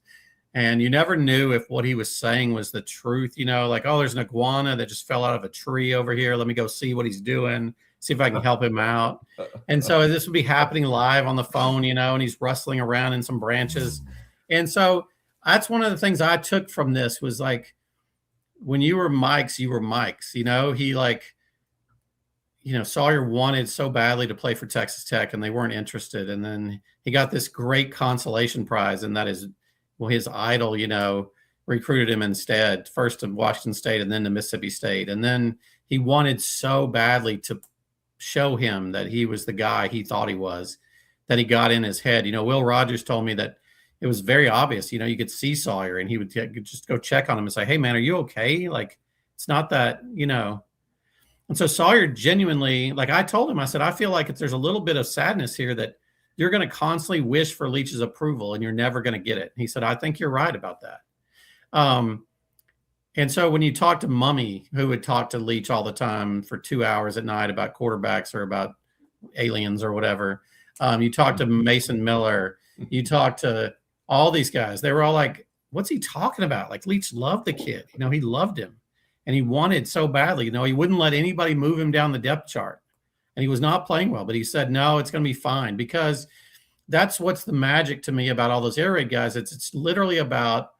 And you never knew if what he was saying was the truth, like, oh, there's an iguana that just fell out of a tree over here. Let me go see what he's doing, see if I can help him out. And so this would be happening live on the phone, and he's rustling around in some branches. And so that's one of the things I took from this was like, when you were Mike's, you were Mike's, he like, Sawyer wanted so badly to play for Texas Tech and they weren't interested. And then he got this great consolation prize. And that is, his idol, recruited him instead, first to Washington State and then to Mississippi State. And then he wanted so badly to show him that he was the guy he thought he was, that he got in his head. Will Rogers told me that it was very obvious, you could see Sawyer and he would just go check on him and say, hey man, are you okay? Like, it's not that, And so Sawyer genuinely, like I told him, I said, I feel like there's a little bit of sadness here that you're going to constantly wish for Leach's approval and you're never going to get it. He said, I think you're right about that. And so when you talk to Mummy, who would talk to Leach all the time for 2 hours at night about quarterbacks or about aliens or whatever, you talk to Mason Miller, you talk to all these guys, they were all like, what's he talking about? Like, Leach loved the kid. He loved him and he wanted so badly, he wouldn't let anybody move him down the depth chart. And he was not playing well, but he said, no, it's going to be fine, because that's what's the magic to me about all those air raid guys. It's literally about,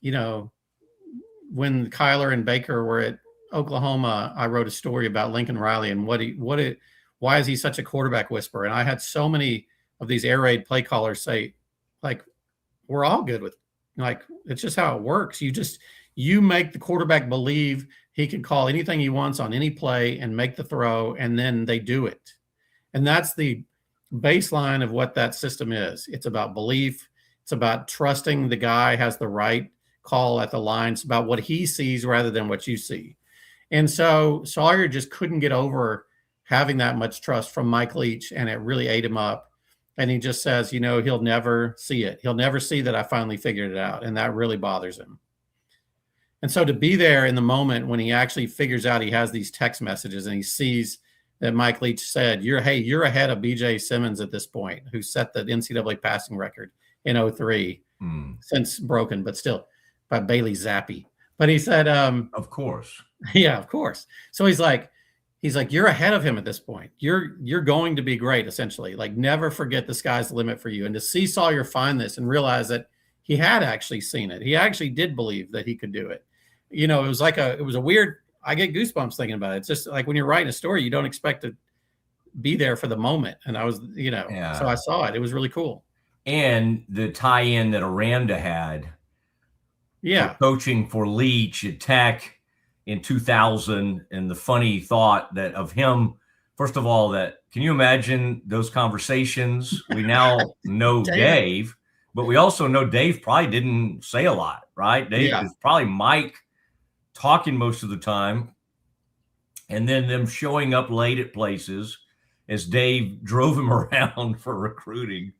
when Kyler and Baker were at Oklahoma, I wrote a story about Lincoln Riley and why is he such a quarterback whisperer? And I had so many of these air raid play callers say, like, we're all good with, like, it's just how it works. You make the quarterback believe he can call anything he wants on any play and make the throw, and then they do it. And that's the baseline of what that system is. It's about belief. It's about trusting the guy has the right call at the line. It's about what he sees rather than what you see. And so Sawyer just couldn't get over having that much trust from Mike Leach, and it really ate him up. And he just says, he'll never see it. He'll never see that I finally figured it out. And that really bothers him. And so to be there in the moment when he actually figures out he has these text messages and he sees that Mike Leach said, you're ahead of BJ Simmons at this point, who set the NCAA passing record in 03, since broken, but still, by Bailey Zappi. But he said, of course. Yeah, of course. So he's like, you're ahead of him at this point. You're going to be great, essentially. Like, never forget the sky's the limit for you. And to see Sawyer find this and realize that he had actually seen it. He actually did believe that he could do it. It was a weird, I get goosebumps thinking about it. It's just like when you're writing a story, you don't expect to be there for the moment. And I was, so I saw it. It was really cool. And the tie-in that Aranda had. Yeah. Coaching for Leach at Tech in 2000, and the funny thought that of him, first of all, can you imagine those conversations? We now know Dave, but we also know Dave probably didn't say a lot, right? Dave is probably Mike talking most of the time, and then them showing up late at places as Dave drove him around for recruiting.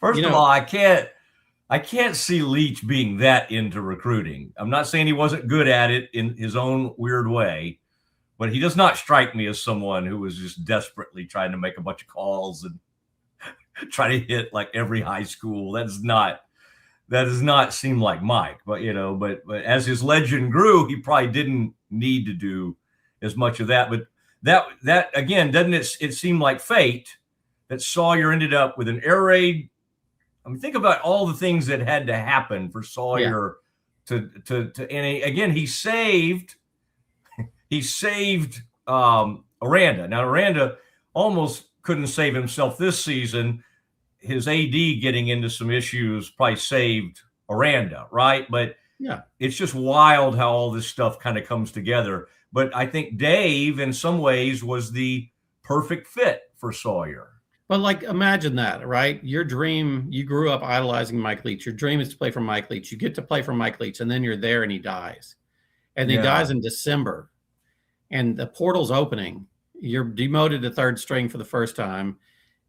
First of all, I can't see Leach being that into recruiting. I'm not saying he wasn't good at it in his own weird way, but he does not strike me as someone who was just desperately trying to make a bunch of calls and try to hit like every high school. That does not seem like Mike. But but as his legend grew, he probably didn't need to do as much of that. But that again, doesn't it seem like fate that Sawyer ended up with an air raid? I mean, think about all the things that had to happen for Sawyer to and again, he saved Aranda. Now, Aranda almost couldn't save himself this season. His AD getting into some issues probably saved Aranda, right? But it's just wild how all this stuff kind of comes together. But I think Dave, in some ways, was the perfect fit for Sawyer. But like, imagine that, right? Your dream, you grew up idolizing Mike Leach. Your dream is to play for Mike Leach. You get to play for Mike Leach, and then you're there and he dies. And he dies in December. And the portal's opening. You're demoted to third string for the first time.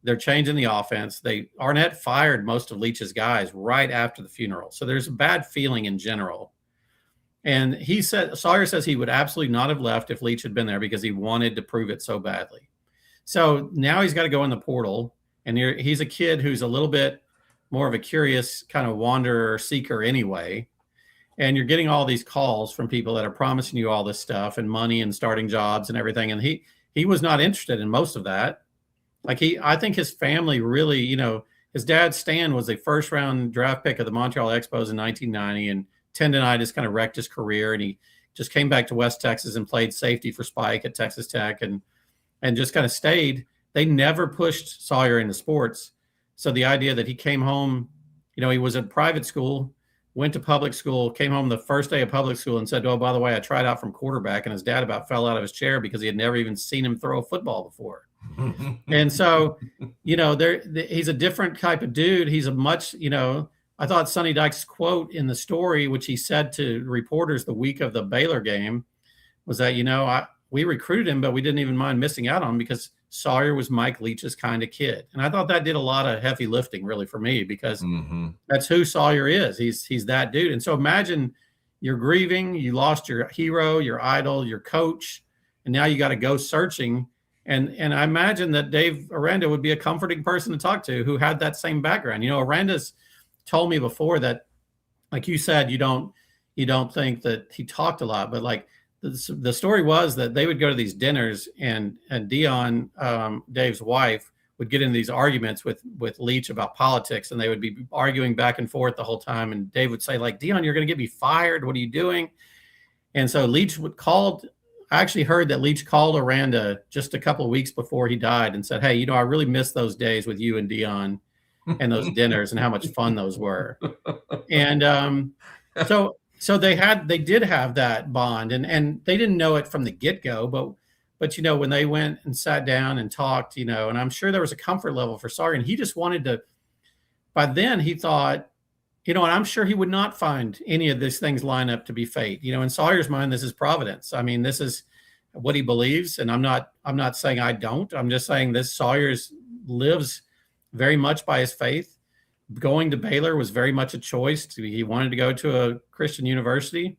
They're changing the offense. Arnett fired most of Leach's guys right after the funeral. So there's a bad feeling in general. And Sawyer says he would absolutely not have left if Leach had been there because he wanted to prove it so badly. So now he's got to go in the portal, and he's a kid who's a little bit more of a curious kind of wanderer seeker anyway. And you're getting all these calls from people that are promising you all this stuff and money and starting jobs and everything. And he was not interested in most of that. Like I think his family really, his dad, Stan, was a first round draft pick of the Montreal Expos in 1990, and tendonitis kind of wrecked his career. And he just came back to West Texas and played safety for Spike at Texas Tech and just kind of stayed. They never pushed Sawyer into sports. So the idea that he came home, he was at private school, went to public school, came home the first day of public school and said, oh, by the way, I tried out from quarterback, and his dad about fell out of his chair because he had never even seen him throw a football before. And so, he's a different type of dude. He's a much, I thought Sonny Dykes' quote in the story, which he said to reporters the week of the Baylor game, was that, we recruited him, but we didn't even mind missing out on him because Sawyer was Mike Leach's kind of kid. And I thought that did a lot of heavy lifting really for me because that's who Sawyer is. He's that dude. And so imagine you're grieving, you lost your hero, your idol, your coach, and now you got to go searching. And I imagine that Dave Aranda would be a comforting person to talk to who had that same background. Aranda's told me before that, like you said, you don't think that he talked a lot, but like, the story was that they would go to these dinners and Dion, Dave's wife, would get into these arguments with Leach about politics, and they would be arguing back and forth the whole time. And Dave would say, like, Dion, you're going to get me fired. What are you doing? And so Leach I actually heard that Leach called Aranda just a couple of weeks before he died and said, hey, I really miss those days with you and Dion and those dinners and how much fun those were. And So they did have that bond, and they didn't know it from the get-go, but when they went and sat down and talked, and I'm sure there was a comfort level for Sawyer, and he just wanted to. By then he thought, and I'm sure he would not find any of these things line up to be fate. In Sawyer's mind, this is providence. I mean, this is what he believes, and I'm not saying I don't. I'm just saying this Sawyer's lives very much by his faith. Going to Baylor was very much a choice. He wanted to go to a Christian university.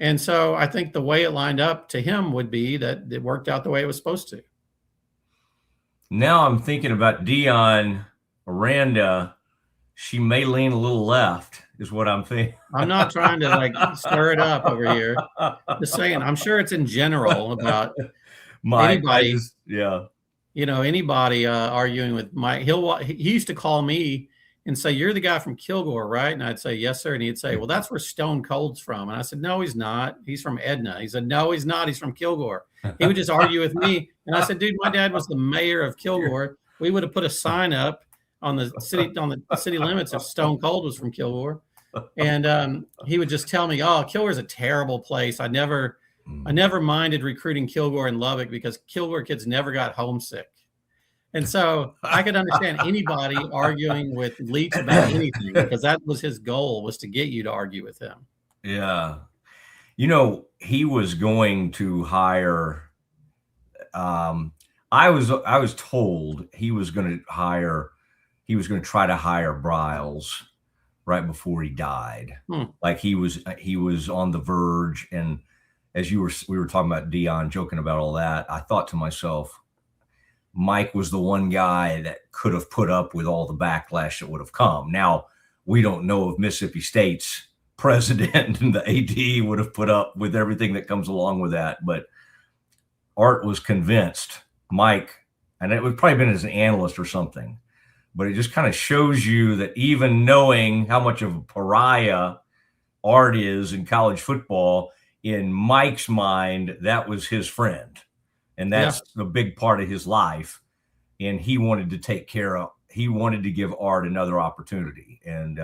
And so I think the way it lined up to him would be that it worked out the way it was supposed to. Now I'm thinking about Dion Aranda. She may lean a little left, is what I'm thinking. I'm not trying to like stir it up over here. Just saying, I'm sure it's in general about anybody. Anybody arguing with Mike. He used to call me and say, "You're the guy from Kilgore, right?" And I'd say, "Yes, sir." And he'd say, "Well, that's where Stone Cold's from." And I said, "No, he's not. He's from Edna." He said, "No, he's not. He's from Kilgore." He would just argue with me. And I said, "Dude, my dad was the mayor of Kilgore. We would have put a sign up on the city limits if Stone Cold was from Kilgore." And he would just tell me, "Oh, Kilgore's a terrible place. I never minded recruiting Kilgore and Lubbock because Kilgore kids never got homesick." And so I could understand anybody arguing with Leach about anything, because that was his goal, was to get you to argue with him. Yeah. He was going to hire, I was told he was going to try to hire Brazos right before he died. Like he was on the verge. And as we were talking about Dion, joking about all that, I thought to myself, Mike was the one guy that could have put up with all the backlash that would have come. Now, we don't know if Mississippi State's president and the AD would have put up with everything that comes along with that. But Art was convinced Mike, and it would probably been as an analyst or something, but it just kind of shows you that even knowing how much of a pariah Art is in college football, in Mike's mind, that was his friend. And that's a big part of his life. And he wanted to give Art another opportunity. And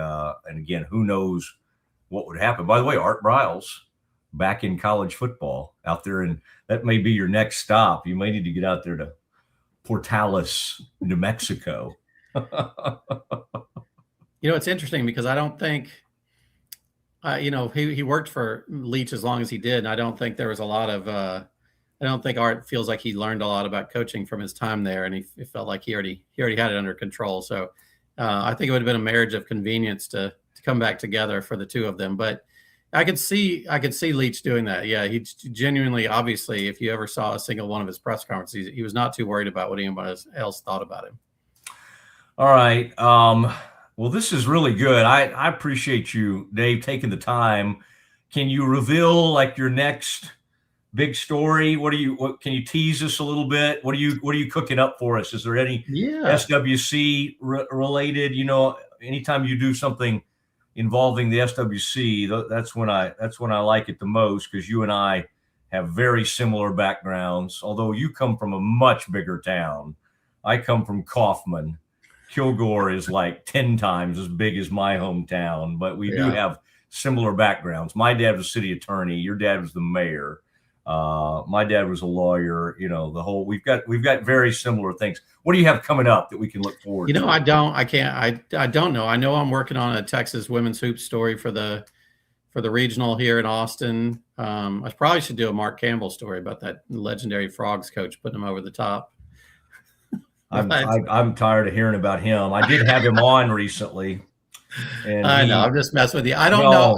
again, who knows what would happen. By the way, Art Briles back in college football out there. And that may be your next stop. You may need to get out there to Portales, New Mexico. It's interesting because I don't think, he worked for Leach as long as he did. And I don't think there was a lot of, I don't think Art feels like he learned a lot about coaching from his time there, and he felt like he already had it under control. So I think it would have been a marriage of convenience to come back together for the two of them. But I could see Leach doing that. Yeah, he genuinely, obviously, if you ever saw a single one of his press conferences, he was not too worried about what anybody else thought about him. All right. Well, this is really good. I appreciate you, Dave, taking the time. Can you reveal like your next big story? What can you tease us a little bit? What are you cooking up for us? Is there any SWC related, anytime you do something involving the SWC, that's when I like it the most, because you and I have very similar backgrounds. Although you come from a much bigger town. I come from Kaufman. Kilgore is like 10 times as big as my hometown, but we do have similar backgrounds. My dad was city attorney. Your dad was the mayor. My dad was a lawyer. We've got very similar things. What do you have coming up that we can look forward to? I don't know. I know I'm working on a Texas women's hoops story for the regional here in Austin. I probably should do a Mark Campbell story about that legendary Frogs coach putting him over the top. I'm tired of hearing about him. I did have him on recently. And I know. I'm just messing with you. I don't know.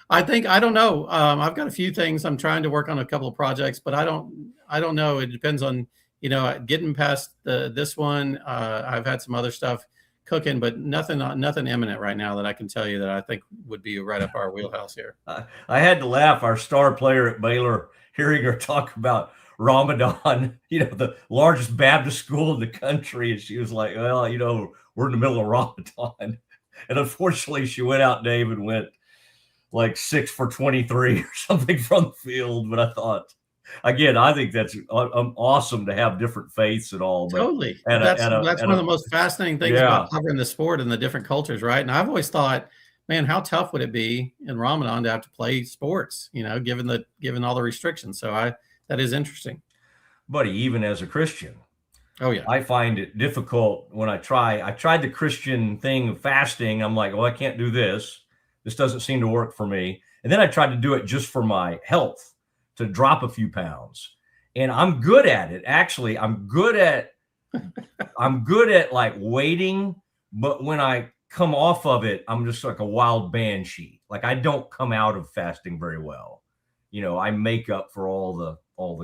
I don't know. I've got a few things. I'm trying to work on a couple of projects, but I don't know. It depends on, getting past this one. I've had some other stuff cooking, but nothing imminent right now that I can tell you that I think would be right up our wheelhouse here. I had to laugh. Our star player at Baylor, hearing her talk about Ramadan, the largest Baptist school in the country. And she was like, well, we're in the middle of Ramadan. And unfortunately she went out, Dave, and went like 6 for 23 or something from the field. But I thought, again, I think that's awesome to have different faiths and all. But totally. That's one of the most fascinating things about covering the sport and the different cultures, right? And I've always thought, man, how tough would it be in Ramadan to have to play sports, given all the restrictions. So that is interesting. Buddy, even as a Christian, oh yeah, I find it difficult when I tried the Christian thing of fasting. I'm like, well, I can't do this. This doesn't seem to work for me. And then I tried to do it just for my health, to drop a few pounds. And I'm good at it. Actually, I'm good at I'm good at like waiting, but when I come off of it, I'm just like a wild banshee. Like I don't come out of fasting very well. I make up for all the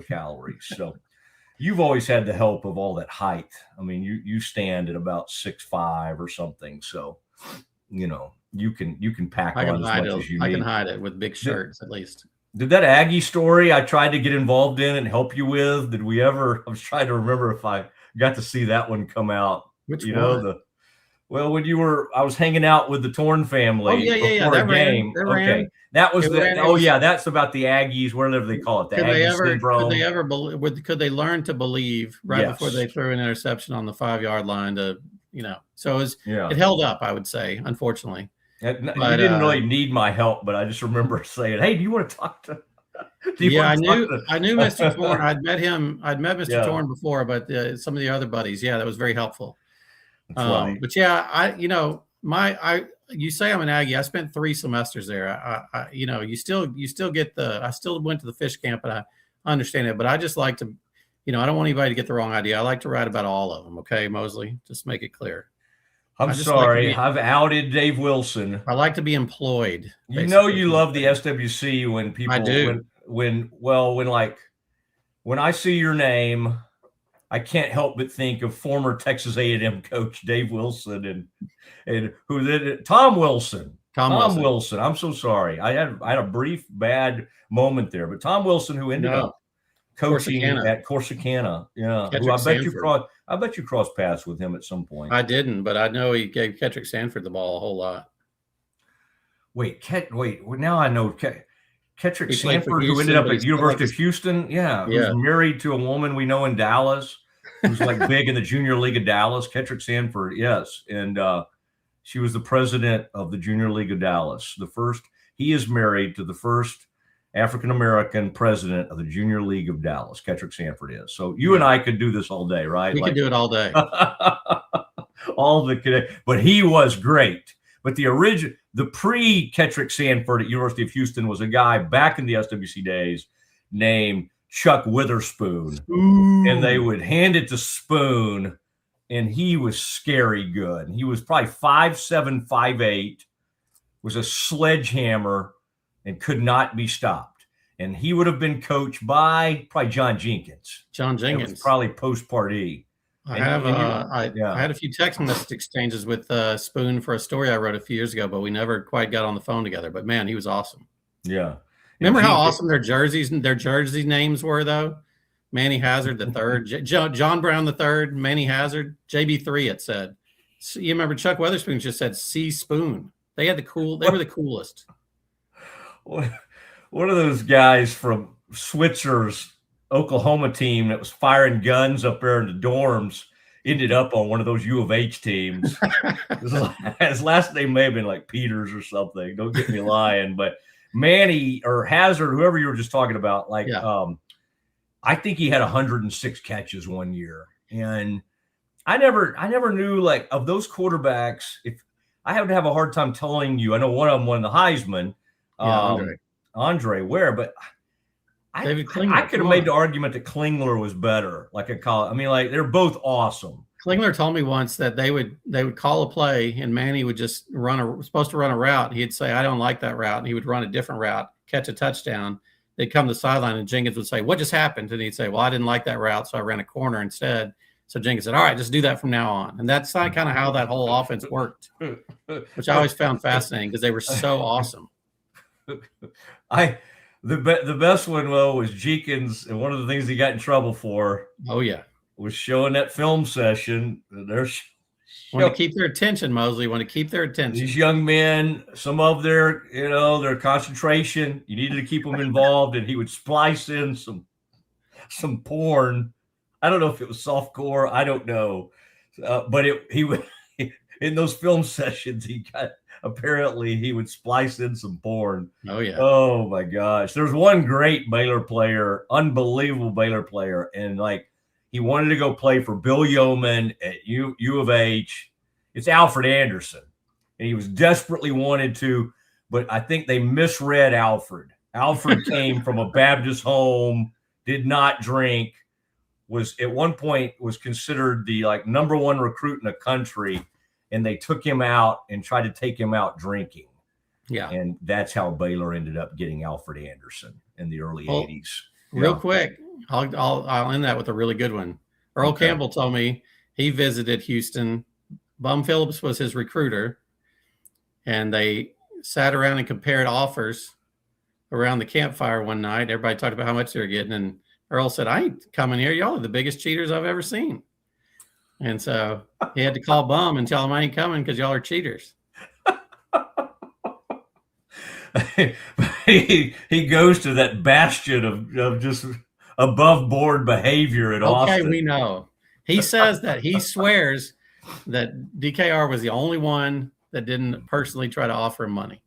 calories. So you've always had the help of all that height. I mean, you stand at about 6'5" or something. So, you can pack on as much as you need. I can hide it with big shirts at least. Did that Aggie story I tried to get involved in and help you with? Did we ever? I was trying to remember if I got to see that one come out. Which one? When I was hanging out with the Torn family. Oh yeah. That game. Okay, that was that's about the Aggies, whatever they call it. The Aggie syndrome. Could they learn to believe before they threw an interception on the 5-yard line to, so it held up, I would say, unfortunately. You didn't really need my help, but I just remember saying, "Hey, do you want to talk to?" I knew Mr. Torn. I'd met Mr. Torn before, but some of the other buddies, that was very helpful. Right. But you say I'm an Aggie. I spent 3 semesters there. You still get I still went to the fish camp, and I understand it. But I just like to, I don't want anybody to get the wrong idea. I like to write about all of them. Okay, Mosley, just make it clear. I'm sorry. I've outed Dave Wilson. I like to be employed. You love the SWC when people. I do. When I see your name, I can't help but think of former Texas A&M coach Dave Wilson and who did it? Tom Wilson. Tom Wilson. I'm so sorry. I had a brief bad moment there, but Tom Wilson, who ended up coaching at Corsicana. Yeah. I bet you crossed paths with him at some point. I didn't, but I know he gave Kettrick Sanford the ball a whole lot. Wait, now I know Kettrick Sanford, who ended up at University of Houston. Yeah. Who's married to a woman we know in Dallas, who's like big in the Junior League of Dallas. Kettrick Sanford, yes. And she was the president of the Junior League of Dallas. He is married to the first African-American president of the Junior League of Dallas. Kettrick Sanford is. So you and I could do this all day, right? We could do it all day. But he was great. But the pre-Kettrick Sanford at University of Houston was a guy back in the SWC days named Chuck Witherspoon. And they would hand it to Spoon, and he was scary good. He was probably 5'7", 5'8", was a sledgehammer, and could not be stopped. And he would have been coached by probably John Jenkins. Probably post-party. I had a few text message exchanges with Spoon for a story I wrote a few years ago, but we never quite got on the phone together. But man, he was awesome. Yeah. Remember how awesome their jersey names were, though? Manny Hazard the third, John Brown the third, Manny Hazard, JB3. It said. So you remember Chuck Witherspoon just said C Spoon. They were the coolest. One of those guys from Switzer's Oklahoma team that was firing guns up there in the dorms ended up on one of those U of H teams. His last name may have been like Peters or something. Don't get me lying, but Manny or Hazard, whoever you were just talking about, I think he had 106 catches one year, and I never knew of those quarterbacks. If I have to have a hard time telling you, I know one of them won the Heisman. Andre Ware, but I could have made the argument that Klingler was better. They're both awesome. Klingler told me once that they would call a play and Manny would just supposed to run a route. He'd say, "I don't like that route," and he would run a different route, catch a touchdown. They'd come to the sideline and Jenkins would say, "What just happened?" And he'd say, "Well, I didn't like that route, so I ran a corner instead." So Jenkins said, "All right, just do that from now on." And that's kind of how that whole offense worked, which I always found fascinating because they were so awesome. The best one though was Jenkins, and one of the things he got in trouble for. Oh yeah, was showing that film session. Want to keep their attention, Mosley. Want to keep their attention. These young men, some of their concentration. You needed to keep them involved, and he would splice in some porn. I don't know if it was softcore. I don't know, but he would in those film sessions. Apparently he would splice in some porn. Oh yeah. Oh my gosh. There's one great Baylor player, unbelievable Baylor player. And he wanted to go play for Bill Yeoman at U of H. It's Alfred Anderson. And he was desperately wanted to, but I think they misread Alfred. Alfred came from a Baptist home, did not drink, was at one point was considered the like number one recruit in the country, and they took him out and tried to take him out drinking. Yeah. And that's how Baylor ended up getting Alfred Anderson in the early 80s. Real quick, I'll end that with a really good one. Earl Campbell told me he visited Houston. Bum Phillips was his recruiter, and they sat around and compared offers around the campfire one night. Everybody talked about how much they were getting, and Earl said, "I ain't coming here. Y'all are the biggest cheaters I've ever seen." And so he had to call Bum and tell him, "I ain't coming because y'all are cheaters." he goes to that bastion of just above board behavior at Austin. Okay, we know. He says that he swears that DKR was the only one that didn't personally try to offer him money.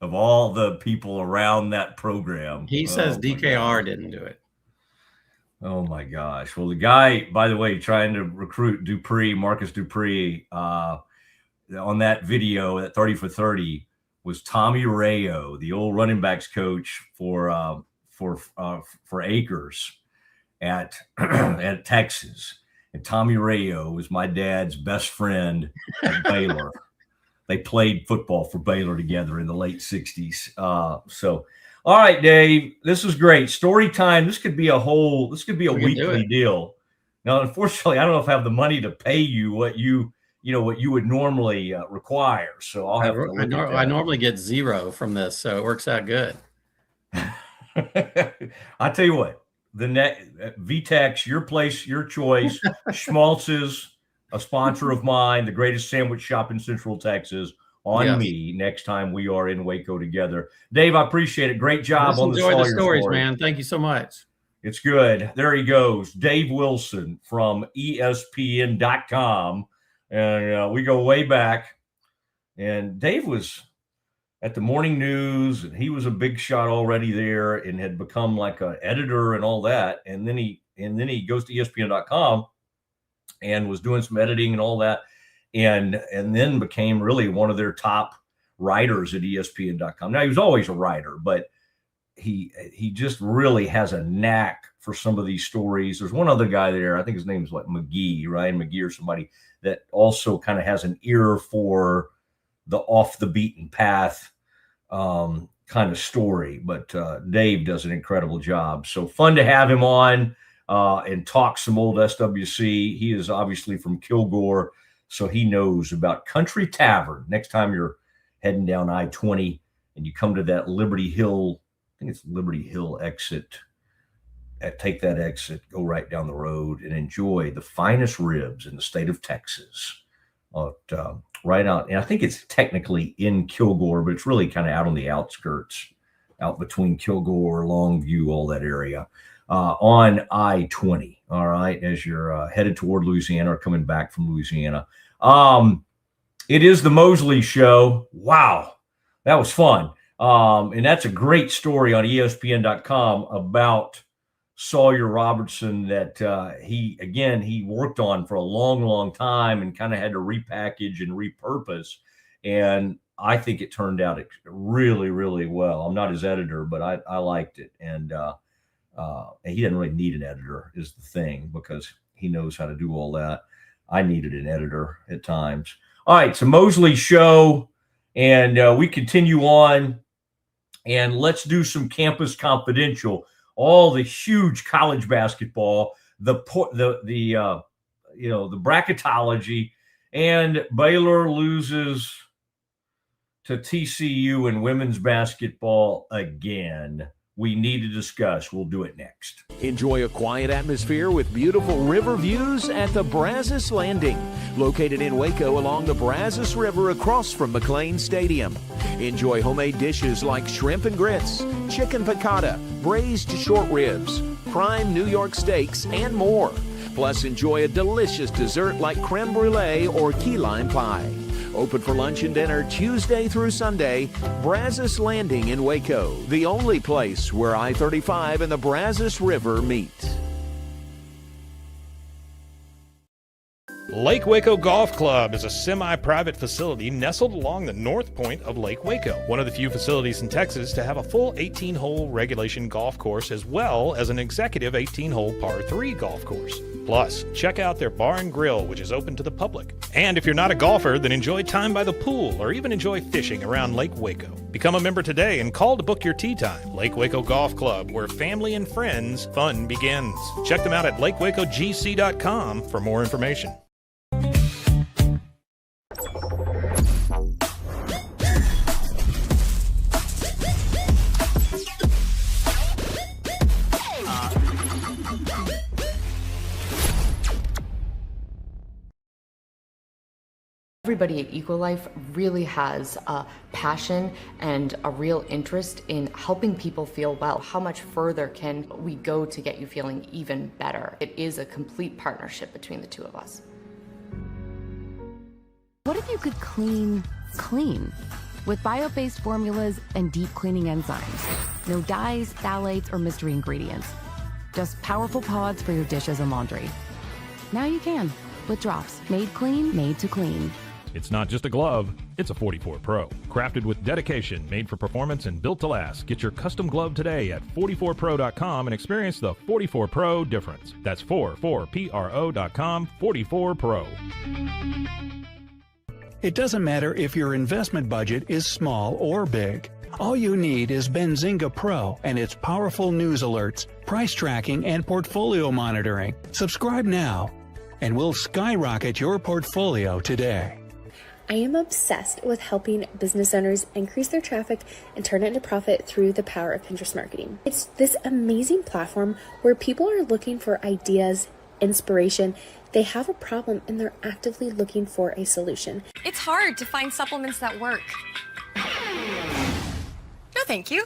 Of all the people around that program. He says DKR didn't do it. Oh my gosh. Well, the guy, by the way, trying to recruit Marcus Dupree, on that video, that 30 for 30, was Tommy Rayo, the old running backs coach for Acres at at Texas. And Tommy Rayo was my dad's best friend at Baylor. They played football for Baylor together in the late 60s. So, all right, Dave, this is great. Story time. This could be a weekly deal. Now, unfortunately, I don't know if I have the money to pay you what you would normally require. So I'll have I normally get zero from this, so it works out good. I tell you what, the VTEX, your place, your choice. Schmaltz is a sponsor of mine, the greatest sandwich shop in Central Texas. On me next time we are in Waco together. Dave, I appreciate it. Great job on the Sawyer stories, story. man. Thank you so much. It's good. There he goes, Dave Wilson from ESPN.com. And we go way back. And Dave was at the morning news, and he was a big shot already there and had become like an editor and all that. And then he goes to ESPN.com and was doing some editing and all that. And then became really one of their top writers at ESPN.com. Now, he was always a writer, but he just really has a knack for some of these stories. There's one other guy there, I think his name is McGee, Ryan McGee or somebody, that also kind of has an ear for the off the beaten path kind of story. But Dave does an incredible job. So fun to have him on and talk some old SWC. He is obviously from Kilgore, so he knows about Country Tavern. Next time you're heading down I-20 and you come to that Liberty Hill, I think it's Liberty Hill exit, take that exit, go right down the road and enjoy the finest ribs in the state of Texas. Right out, and I think it's technically in Kilgore, but it's really kind of out on the outskirts, out between Kilgore, Longview, all that area, on I-20. All right, as you're headed toward Louisiana or coming back from Louisiana. It is the Mosley Show. Wow, that was fun. And that's a great story on ESPN.com about Sawyer Robertson that he worked on for a long, long time and kind of had to repackage and repurpose. And I think it turned out really, really well. I'm not his editor, but I liked it. And he didn't really need an editor is the thing, because he knows how to do all that. I needed an editor at times. All right, so Mosley Show, and we continue on, and let's do some Campus Confidential. All the huge college basketball, the bracketology, and Baylor loses to TCU in women's basketball again. We need to discuss. We'll do it next. Enjoy a quiet atmosphere with beautiful river views at the Brazos Landing, located in Waco along the Brazos River across from McLean Stadium. Enjoy homemade dishes like shrimp and grits, chicken piccata, braised short ribs, prime New York steaks, and more. Plus, enjoy a delicious dessert like creme brulee or key lime pie. Open for lunch and dinner Tuesday through Sunday. Brazos Landing in Waco, the only place where I-35 and the Brazos River meet. Lake Waco Golf Club is a semi-private facility nestled along the north point of Lake Waco, one of the few facilities in Texas to have a full 18-hole regulation golf course as well as an executive 18-hole par 3 golf course. Plus, check out their bar and grill, which is open to the public. And if you're not a golfer, then enjoy time by the pool or even enjoy fishing around Lake Waco. Become a member today and call to book your tee time. Lake Waco Golf Club, where family and friends fun begins. Check them out at lakewacogc.com for more information. Everybody at Ecolife really has a passion and a real interest in helping people feel well. How much further can we go to get you feeling even better? It is a complete partnership between the two of us. What if you could clean clean? With bio-based formulas and deep cleaning enzymes. No dyes, phthalates, or mystery ingredients. Just powerful pods for your dishes and laundry. Now you can, with drops made clean, made to clean. It's not just a glove, it's a 44 Pro. Crafted with dedication, made for performance, and built to last. Get your custom glove today at 44pro.com and experience the 44 Pro difference. That's 44pro.com, 44 Pro. It doesn't matter if your investment budget is small or big. All you need is Benzinga Pro and its powerful news alerts, price tracking, and portfolio monitoring. Subscribe now, and we'll skyrocket your portfolio today. I am obsessed with helping business owners increase their traffic and turn it into profit through the power of Pinterest marketing. It's this amazing platform where people are looking for ideas, inspiration. They have a problem and they're actively looking for a solution. It's hard to find supplements that work. No, thank you.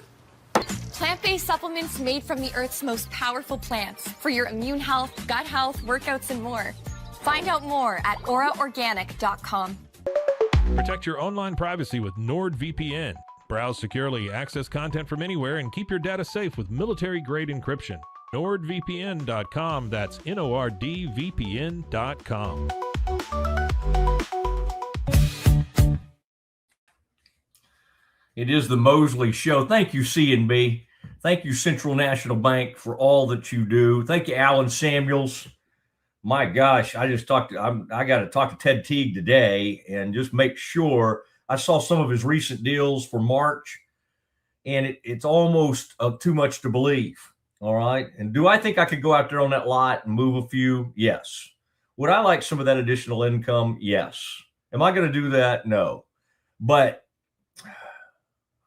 Plant-based supplements made from the Earth's most powerful plants for your immune health, gut health, workouts, and more. Find out more at auraorganic.com. Protect your online privacy with NordVPN. Browse securely, access content from anywhere, and keep your data safe with military-grade encryption. NordVPN.com. That's NORDVPN.com. It is the Mosley Show. Thank you, C&B. Thank you, Central National Bank, for all that you do. Thank you, Alan Samuels. My gosh, I got to talk to Ted Teague today and just make sure. I saw some of his recent deals for March, and it's almost too much to believe. All right. And do I think I could go out there on that lot and move a few? Yes. Would I like some of that additional income? Yes. Am I going to do that? No. But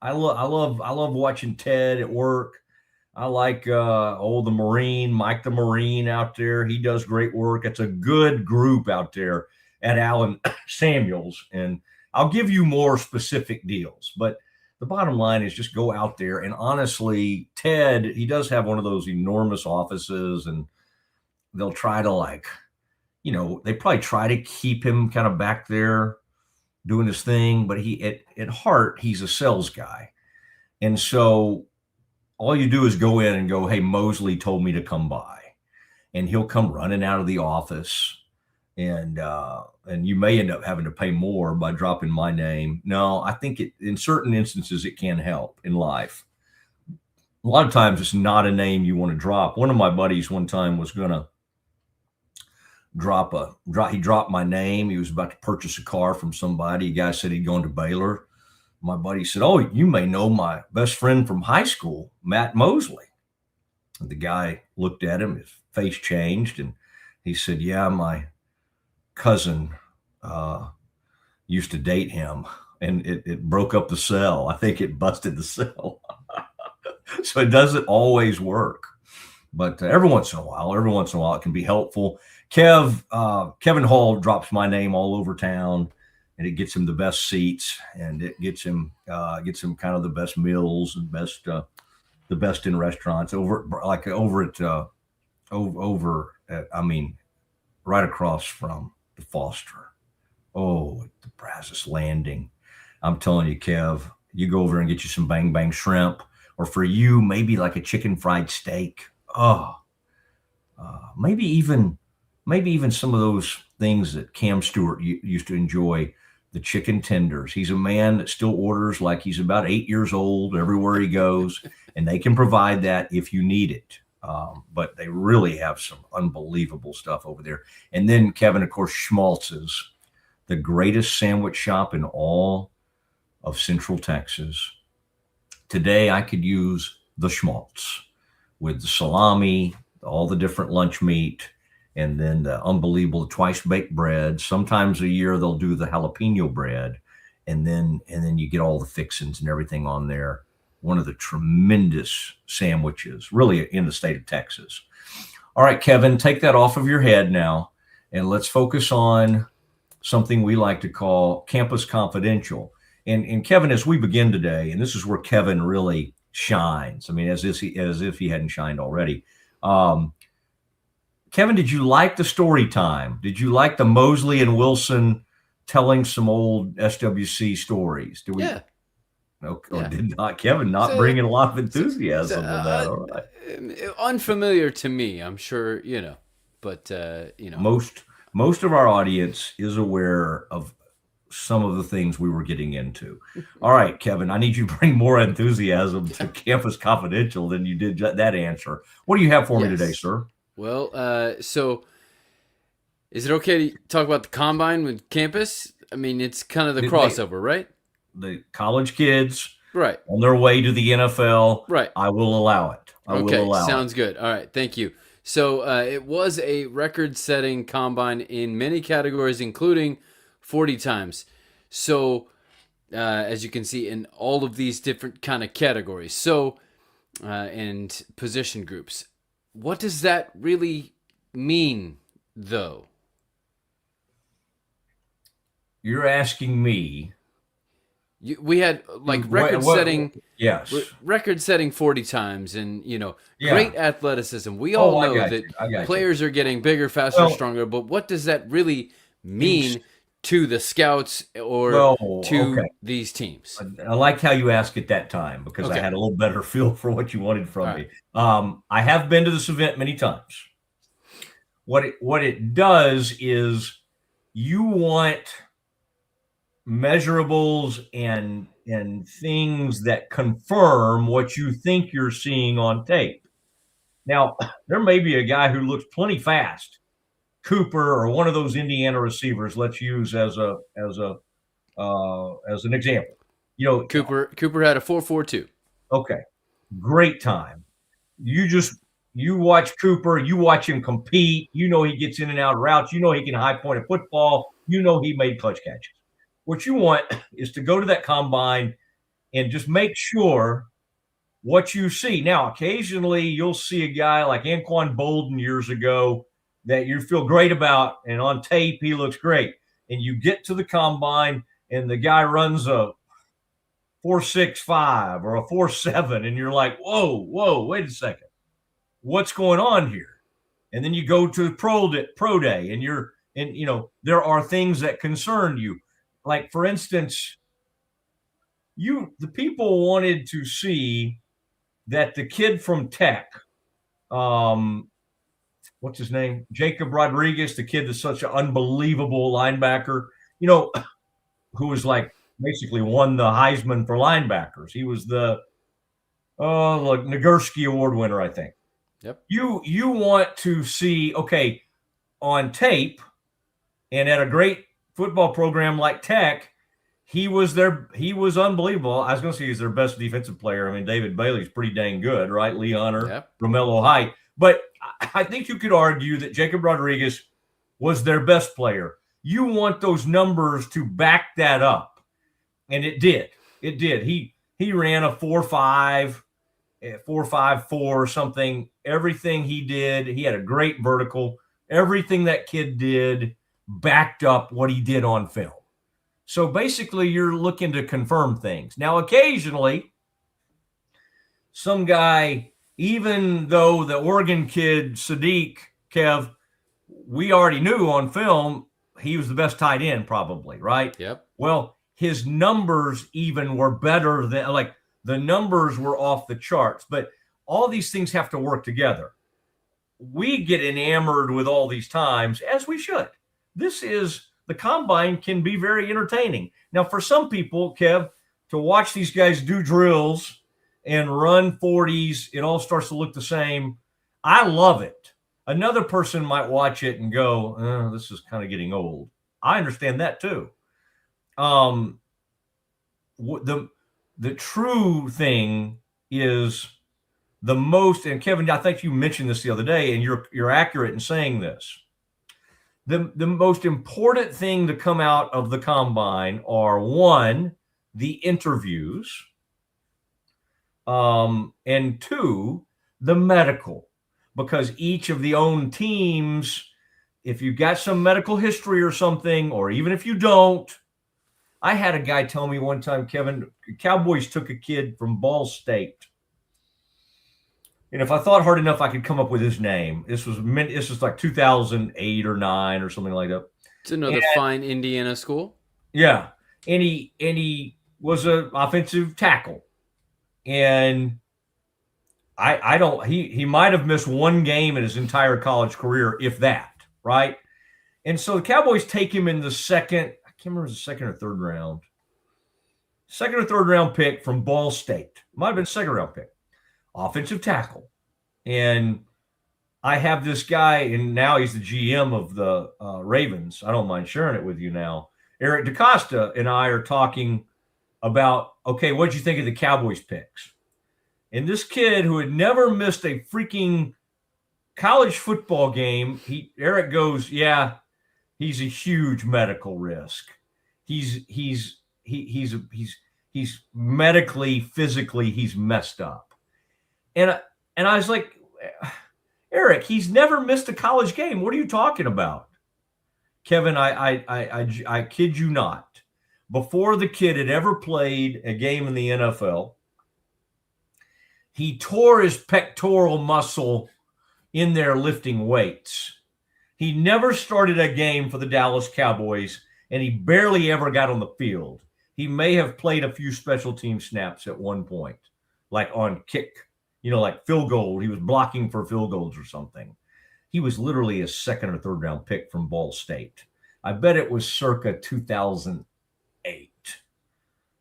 I love watching Ted at work. I like the Marine, Mike the Marine out there. He does great work. It's a good group out there at Alan Samuels. And I'll give you more specific deals. But the bottom line is just go out there. And honestly, Ted, he does have one of those enormous offices, and they'll try to they probably try to keep him kind of back there doing his thing. But at heart, he's a sales guy. And so all you do is go in and go, hey, Mosley told me to come by, and he'll come running out of the office, and you may end up having to pay more by dropping my name. No, I think in certain instances it can help in life. A lot of times it's not a name you want to drop. One of my buddies one time was going to he dropped my name. He was about to purchase a car from somebody. A guy said he'd gone to Baylor. My buddy said, oh, you may know my best friend from high school, Matt Mosley. And the guy looked at him, his face changed, and he said, yeah, my cousin used to date him, and it broke up the sale. I think it busted the sale. So it doesn't always work. But every once in a while, it can be helpful. Kevin Hall drops my name all over town, and it gets him the best seats, and it gets him kind of the best meals and the best in restaurants right across from the Foster. Oh, at the Brazos Landing. I'm telling you, Kev, you go over and get you some bang bang shrimp, or for you, maybe like a chicken fried steak. Oh, maybe even some of those things that Cam Stewart used to enjoy, the chicken tenders. He's a man that still orders like he's about 8 years old everywhere he goes, and they can provide that if you need it. But they really have some unbelievable stuff over there. And then, Kevin, of course, Schmaltz's, the greatest sandwich shop in all of Central Texas. Today, I could use the Schmaltz with the salami, all the different lunch meat, and then the unbelievable twice baked bread. Sometimes a year they'll do the jalapeno bread, and then you get all the fixings and everything on there. One of the tremendous sandwiches, really, in the state of Texas. All right, Kevin, take that off of your head now, and let's focus on something we like to call Campus Confidential. And Kevin, as we begin today, and this is where Kevin really shines. I mean, as if he hadn't shined already. Kevin, did you like the story time? Did you like the Mosley and Wilson telling some old SWC stories? Yeah. Okay, or did not Kevin not bring in a lot of enthusiasm to that? All right. Unfamiliar to me, I'm sure, but most of our audience is aware of some of the things we were getting into. All right, Kevin, I need you to bring more enthusiasm to Campus Confidential than you did that answer. What do you have for me today, sir? Well, so is it okay to talk about the combine with campus? I mean, it's kind of the crossover, right? The college kids, right, on their way to the NFL, right? I will allow it. Sounds good. All right, thank you. So it was a record-setting combine in many categories, including 40 times. So as you can see, in all of these different kind of categories, and position groups. What does that really mean, though? You're asking me. We had record-setting, yes, record-setting 40 times, and great athleticism. We all know that players are getting bigger, faster, stronger. But what does that really mean to the scouts or these teams? I liked how you asked at that time because I had a little better feel for what you wanted from me. I have been to this event many times. What it does is you want measurables and things that confirm what you think you're seeing on tape. Now, there may be a guy who looks plenty fast, Cooper or one of those Indiana receivers. Let's use as an example. Cooper had a 4.42. Okay, great time. You watch Cooper. You watch him compete. He gets in and out of routes. He can high point a football. He made clutch catches. What you want is to go to that combine and just make sure what you see. Now, occasionally you'll see a guy like Anquan Bolden years ago that you feel great about, and on tape he looks great. And you get to the combine and the guy runs a 4.65 or a 4.7, and you're like, whoa, wait a second. What's going on here? And then you go to pro day and there are things that concern you. Like, for instance, the people wanted to see that the kid from Tech, what's his name? Jacob Rodriguez, the kid that's such an unbelievable linebacker, who was like basically won the Heisman for linebackers. He was the Nagurski Award winner, I think. Yep. You want to see, on tape and at a great football program like Tech, he was unbelievable. I was going to say he's their best defensive player. I mean, David Bailey's pretty dang good, right? Lee Hunter, Romello Height. But I think you could argue that Jacob Rodriguez was their best player. You want those numbers to back that up. And it did. It did. He ran a 4.5, 4.54 something. Everything he did, he had a great vertical. Everything that kid did backed up what he did on film. So basically you're looking to confirm things. Now, occasionally, some guy, even though the Oregon kid, Sadiq, Kev, we already knew on film, he was the best tight end probably, right? Yep. Well, his numbers even were better than, the numbers were off the charts. But all these things have to work together. We get enamored with all these times, as we should. the combine can be very entertaining. Now, for some people, Kev, to watch these guys do drills and run 40s, it all starts to look the same. I love it. Another person might watch it and go, oh, this is kind of getting old. I understand that too. The true thing is the most, and Kevin, I think you mentioned this the other day, and you're accurate in saying this. The most important thing to come out of the combine are, one, the interviews, and two, the medical, because each of the own teams, if you've got some medical history or something, or even if you don't, I had a guy tell me one time, Kevin, Cowboys took a kid from Ball State. And if I thought hard enough, I could come up with his name. This was like 2008 or 9 or something like that. It's another fine Indiana school. Yeah. And he was an offensive tackle. And he might have missed one game in his entire college career, if that, right? And so the Cowboys take him in the second, I can't remember, the second or third round. Second or third round pick from Ball State. Might have been second round pick. Offensive tackle. And I have this guy, and now he's the GM of the Ravens. I don't mind sharing it with you now. Eric DaCosta and I are talking about, okay, what'd you think of the Cowboys picks? And this kid who had never missed a freaking college football game, Eric goes, yeah, he's a huge medical risk. He's medically, physically, he's messed up. And I was like, Eric, he's never missed a college game. What are you talking about? Kevin, I kid you not. Before the kid had ever played a game in the NFL, he tore his pectoral muscle in there lifting weights. He never started a game for the Dallas Cowboys, and he barely ever got on the field. He may have played a few special team snaps at one point, like on kick, like field goal. He was blocking for field goals or something. He was literally a second or third round pick from Ball State. I bet it was circa 2008.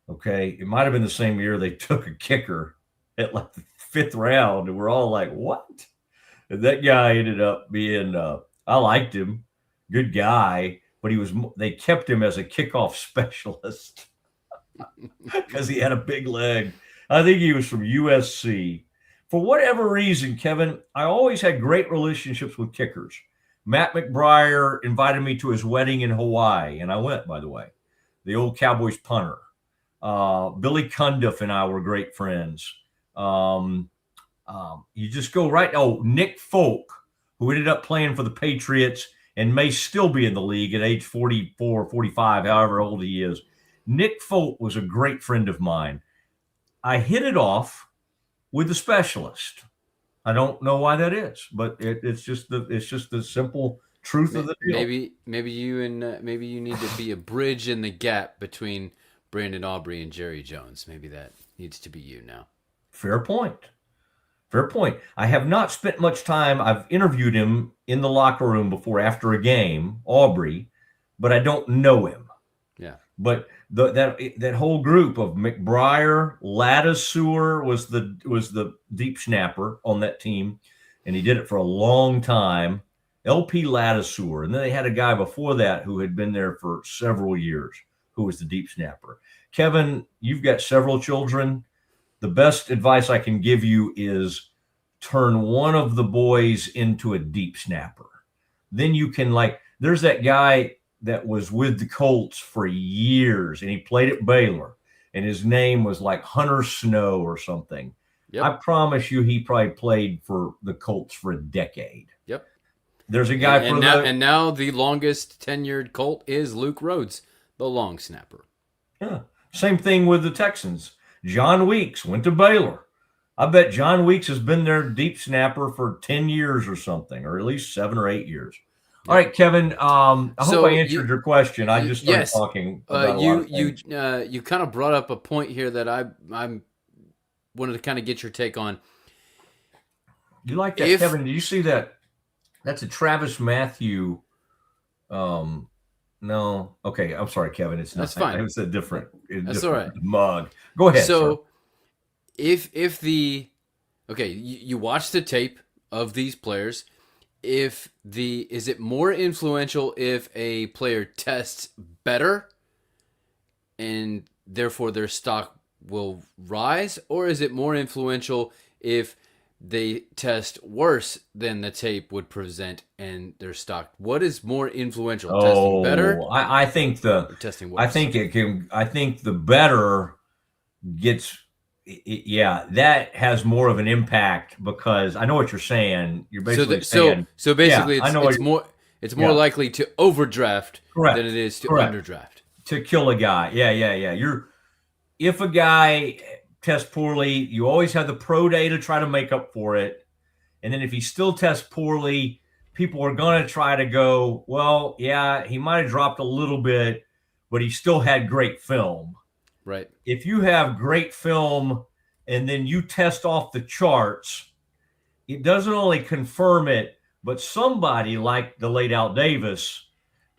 Okay. It might have been the same year they took a kicker at like the 5th round, and we're all like, what? And that guy ended up being, I liked him, good guy, but they kept him as a kickoff specialist because he had a big leg. I think he was from USC. For whatever reason, Kevin, I always had great relationships with kickers. Matt McBriar invited me to his wedding in Hawaii, and I went, by the way. The old Cowboys punter. Billy Cundiff and I were great friends. You just go right. Oh, Nick Folk, who ended up playing for the Patriots and may still be in the league at age 44, 45, however old he is. Nick Folk was a great friend of mine. I hit it off with the specialist. I don't know why that is, but it's just the simple truth of the deal. Maybe you need to be a bridge in the gap between Brandon Aubrey and Jerry Jones. Maybe that needs to be you now. Fair point. I have not spent much time. I've interviewed him in the locker room before, after a game, Aubrey, but I don't know him. Yeah. But that whole group of McBriar, Ladiseur was the deep snapper on that team, and he did it for a long time. LP Ladiseur, and then they had a guy before that who had been there for several years, who was the deep snapper. Kevin, you've got several children. The best advice I can give you is turn one of the boys into a deep snapper. Then you can, there's that guy that was with the Colts for years, and he played at Baylor, and his name was like Hunter Snow or something. Yep. I promise you he probably played for the Colts for a decade. Yep. There's a guy and now the longest tenured Colt is Luke Rhodes, the long snapper. Yeah. Same thing with the Texans. John Weeks went to Baylor. I bet John Weeks has been their deep snapper for 10 years or something, or at least 7 or 8 years. All right, Kevin. I hope I answered your question. I just started talking about a lot of things. You kind of brought up a point here that I wanted to kind of get your take on. You like that, Kevin? Did you see that? That's a Travis Matthew No. Okay. I'm sorry, Kevin. It's not. That's fine. It's a different. That's all right. Mug. Go ahead. So, sir. if the you watch the tape of these players. Is it more influential if a player tests better, and therefore their stock will rise, or is it more influential if they test worse than the tape would present and their stock? What is more influential? Testing better? I think testing worse. I think it can. I think the better gets. Yeah, that has more of an impact because I know what you're saying. You're basically saying. So basically, it's more likely to overdraft than it is to underdraft. To kill a guy. Yeah. If a guy tests poorly, you always have the pro day to try to make up for it. And then if he still tests poorly, people are going to try to go, well, yeah, he might have dropped a little bit, but he still had great film. Right. If you have great film and then you test off the charts, it doesn't only confirm it, but somebody like the late Al Davis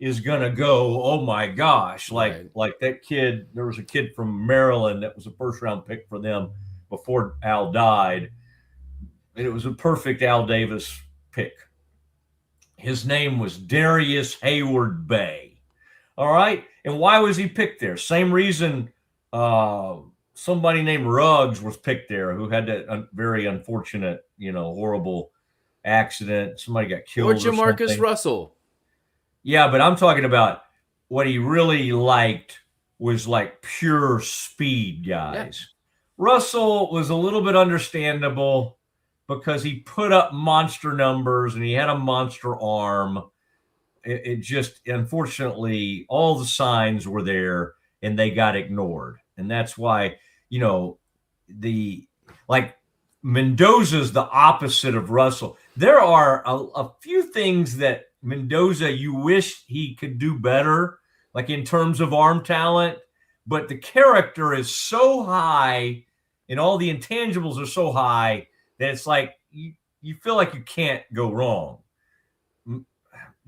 is going to go, oh my gosh, like that kid. There was a kid from Maryland that was a first round pick for them before Al died. And it was a perfect Al Davis pick. His name was Darius Hayward Bay. All right. And why was he picked there? Same reason somebody named Ruggs was picked there, who had that very unfortunate, horrible accident. Somebody got killed. Or Jamarcus Russell. Yeah, but I'm talking about what he really liked was like pure speed guys. Yeah. Russell was a little bit understandable because he put up monster numbers and he had a monster arm. It just, unfortunately, all the signs were there and they got ignored. And that's why, Mendoza's the opposite of Russell. There are a few things that Mendoza, you wish he could do better, like in terms of arm talent, but the character is so high and all the intangibles are so high that it's like you feel like you can't go wrong.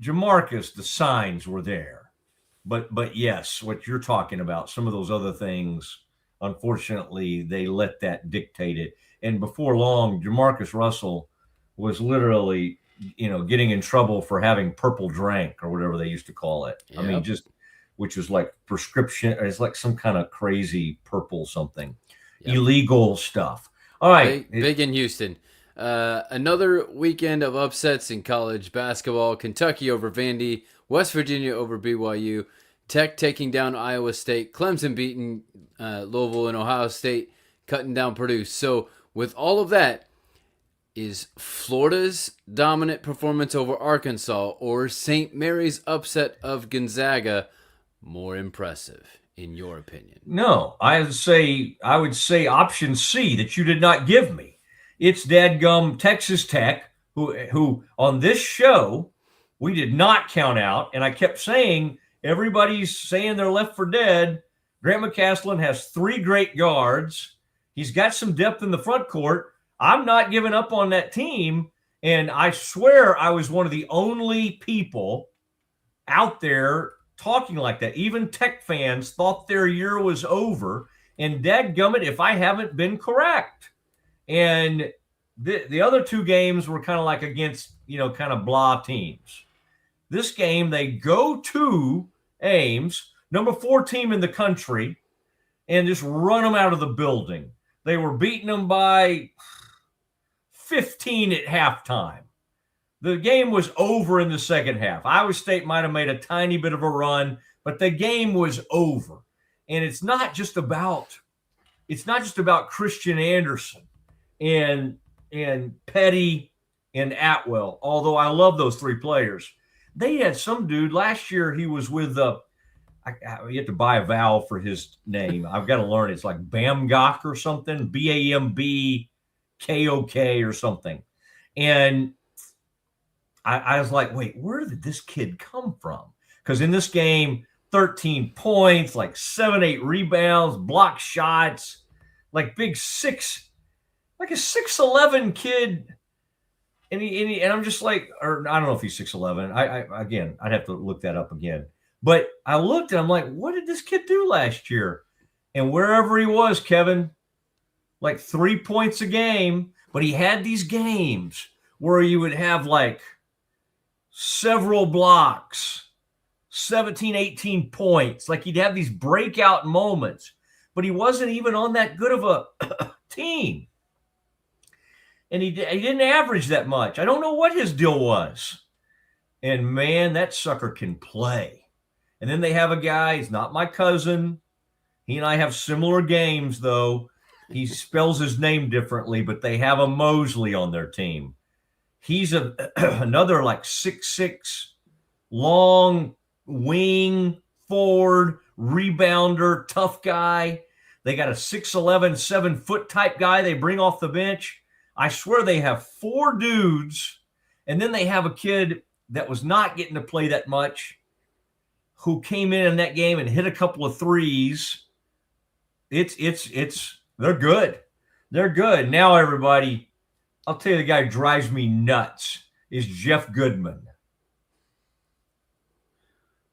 Jamarcus, the signs were there, but yes, what you're talking about, some of those other things, unfortunately, they let that dictate it. And before long, Jamarcus Russell was literally, getting in trouble for having purple drank or whatever they used to call it. Yep. I mean, which was like prescription. It's like some kind of crazy purple something, illegal stuff. All right. Big in Houston. Another weekend of upsets in college basketball. Kentucky over Vandy, West Virginia over BYU, Tech taking down Iowa State, Clemson beating Louisville, and Ohio State cutting down Purdue. So with all of that, is Florida's dominant performance over Arkansas or St. Mary's upset of Gonzaga more impressive, in your opinion? No, I would say option C that you did not give me. It's dadgum Texas Tech, who on this show we did not count out, and I kept saying everybody's saying they're left for dead. Grant McCaslin has 3 great guards. He's got some depth in the front court. I'm not giving up on that team, and I swear I was one of the only people out there talking like that. Even Tech fans thought their year was over, and dadgummit if I haven't been correct. And the other 2 games were kind of like against, kind of blah teams. This game, they go to Ames, number 4 team in the country, and just run them out of the building. They were beating them by 15 at halftime. The game was over in the second half. Iowa State might have made a tiny bit of a run, but the game was over. And it's not just about Christian Anderson and Petty and Atwell, although I love those 3 players. They had some dude last year. He was with you have to buy a vowel for his name. I've got to learn. It's like Bamgok or something, BAMBKOK or something. And I was like, wait, where did this kid come from? Because in this game, 13 points, like 7-8 rebounds, block shots, like big 6, like a 6'11" kid And I'm just like, or I don't know if he's 6'11". Again, I'd have to look that up again. But I looked and I'm like, what did this kid do last year? And wherever he was, Kevin, like 3 points a game, but he had these games where you would have like several blocks, 17, 18 points. Like he'd have these breakout moments, but he wasn't even on that good of a team. And he didn't average that much. I don't know what his deal was. And man, that sucker can play. And then they have a guy, he's not my cousin. He and I have similar games, though. He spells his name differently, but they have a Mosley on their team. He's another like 6'6", long wing, forward, rebounder, tough guy. They got a 6'11", 7-foot type guy they bring off the bench. I swear they have 4 dudes, and then they have a kid that was not getting to play that much who came in that game and hit a couple of threes. They're good. They're good. Now, everybody, I'll tell you the guy who drives me nuts is Jeff Goodman.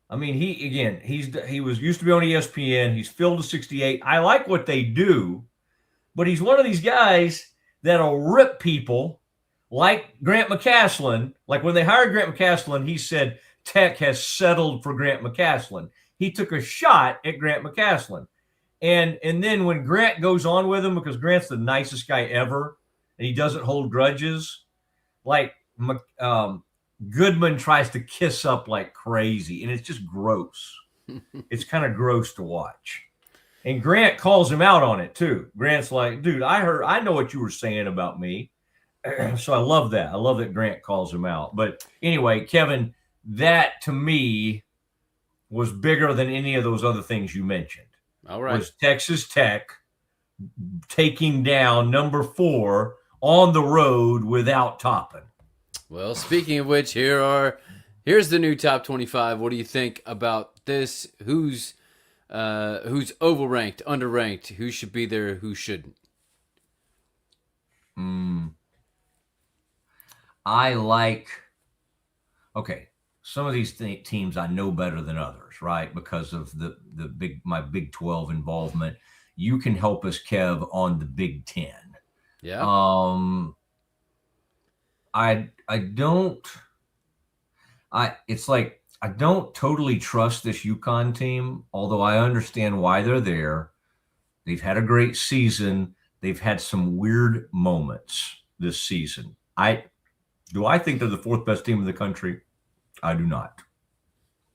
I mean, he was used to be on ESPN. He's filled to 68. I like what they do, but he's one of these guys that'll rip people like Grant McCaslin. Like when they hired Grant McCaslin, he said Tech has settled for Grant McCaslin. He took a shot at Grant McCaslin. And then when Grant goes on with him, because Grant's the nicest guy ever, and he doesn't hold grudges, like Goodman tries to kiss up like crazy, and it's just gross. It's kind of gross to watch. And Grant calls him out on it too. Grant's like, dude, I know what you were saying about me. So I love that. I love that Grant calls him out. But anyway, Kevin, that to me was bigger than any of those other things you mentioned. All right. Was Texas Tech taking down number 4 on the road without Toppin. Well, speaking of which, here's the new top 25. What do you think about this? Who's overranked, underranked? Who should be there? Who shouldn't? I like. Okay, some of these teams I know better than others, right? Because of my Big 12 involvement. You can help us, Kev, on the Big 10. Yeah. It's like I don't totally trust this UConn team, although I understand why they're there. They've had a great season. They've had some weird moments this season. Do I think they're the 4th best team in the country? I do not.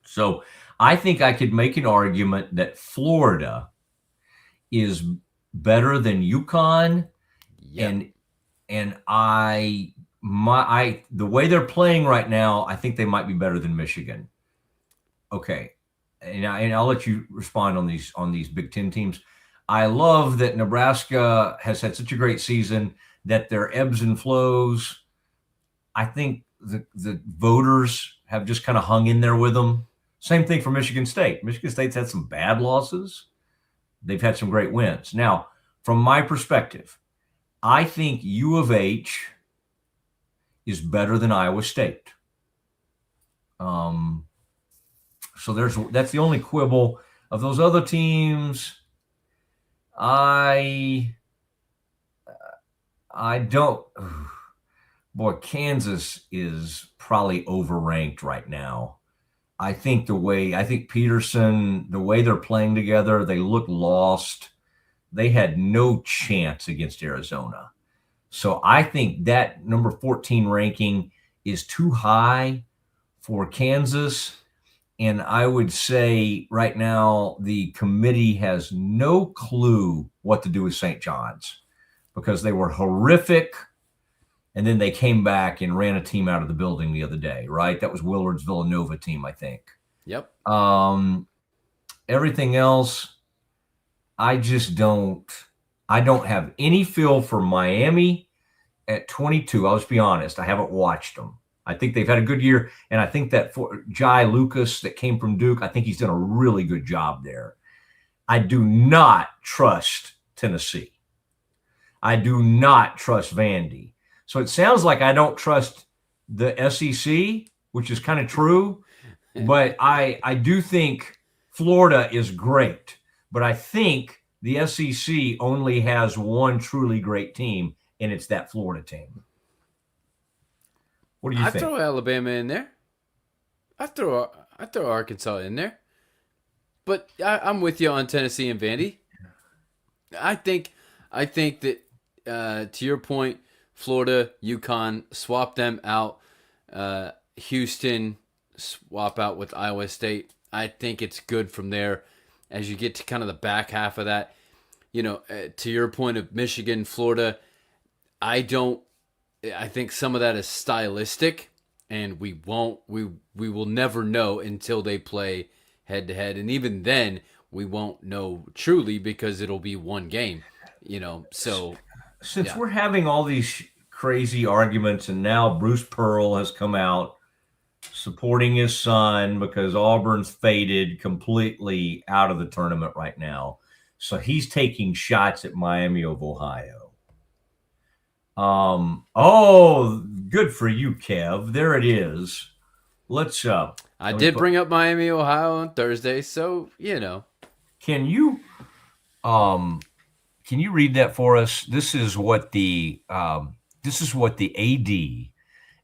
So I think I could make an argument that Florida is better than UConn. Yeah. And the way they're playing right now, I think they might be better than Michigan. Okay. And I'll let you respond on these Big Ten teams. I love that Nebraska has had such a great season, that their ebbs and flows. I think the voters have just kind of hung in there with them. Same thing for Michigan State. Michigan State's had some bad losses. They've had some great wins. Now, from my perspective, I think U of H is better than Iowa State. So that's the only quibble. Of those other teams, I don't. Boy, Kansas is probably overranked right now. I think Peterson, the way they're playing together, they look lost. They had no chance against Arizona. So I think that number 14 ranking is too high for Kansas. And I would say right now the committee has no clue what to do with St. John's, because they were horrific. And then they came back and ran a team out of the building the other day, right? That was Willard's Villanova team, I think. Yep. Everything else, I don't have any feel for Miami at 22. I'll just be honest. I haven't watched them. I think they've had a good year. And I think that for Jai Lucas that came from Duke, I think he's done a really good job there. I do not trust Tennessee. I do not trust Vandy. So it sounds like I don't trust the SEC, which is kind of true. But I do think Florida is great. But I think the SEC only has one truly great team, and it's that Florida team. What do you think? I throw Alabama in there. I throw Arkansas in there. But I'm with you on Tennessee and Vandy. I think that to your point, Florida, UConn, swap them out. Houston, swap out with Iowa State. I think it's good from there as you get to kind of the back half of that. To your point of Michigan, Florida, I think some of that is stylistic, and we will never know until they play head to head, and even then we won't know truly because it'll be one game. So since we're having all these crazy arguments, and now Bruce Pearl has come out supporting his son because Auburn's faded completely out of the tournament right now. So he's taking shots at Miami of Ohio. Good for you, Kev. There it is. I did bring up Miami, Ohio on Thursday, so Can you read that for us? This is what the AD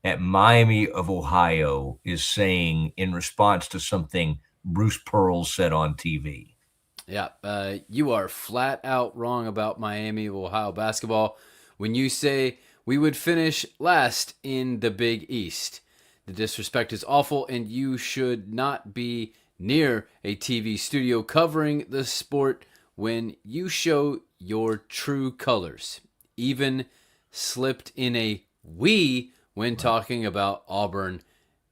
at Miami of Ohio is saying in response to something Bruce Pearl said on TV. Yeah, you are flat out wrong about Miami of Ohio basketball when you say we would finish last in the Big East. The disrespect is awful, and you should not be near a TV studio covering the sport when you show your true colors. Even slipped in a we when talking about Auburn.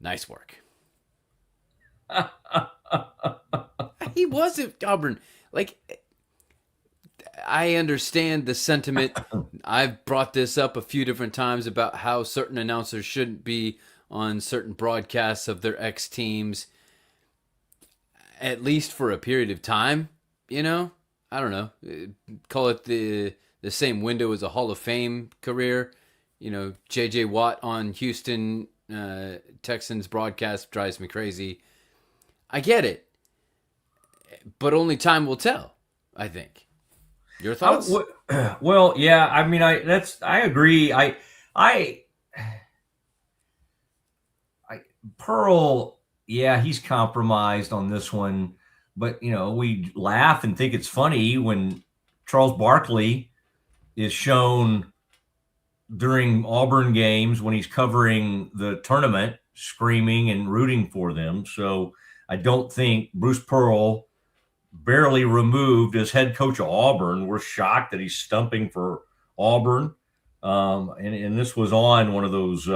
Nice work. He wasn't Auburn. I understand the sentiment. I've brought this up a few different times about how certain announcers shouldn't be on certain broadcasts of their ex teams, at least for a period of time. I don't know. Call it the same window as a Hall of Fame career. J.J. Watt on Houston Texans broadcast drives me crazy. I get it, but only time will tell, I think. Your thoughts? Well, yeah. I mean, I agree. Pearl, yeah, he's compromised on this one, but we laugh and think it's funny when Charles Barkley is shown during Auburn games when he's covering the tournament, screaming and rooting for them. So I don't think Bruce Pearl, barely removed as head coach of Auburn, we're shocked that he's stumping for Auburn. And this was on one of those,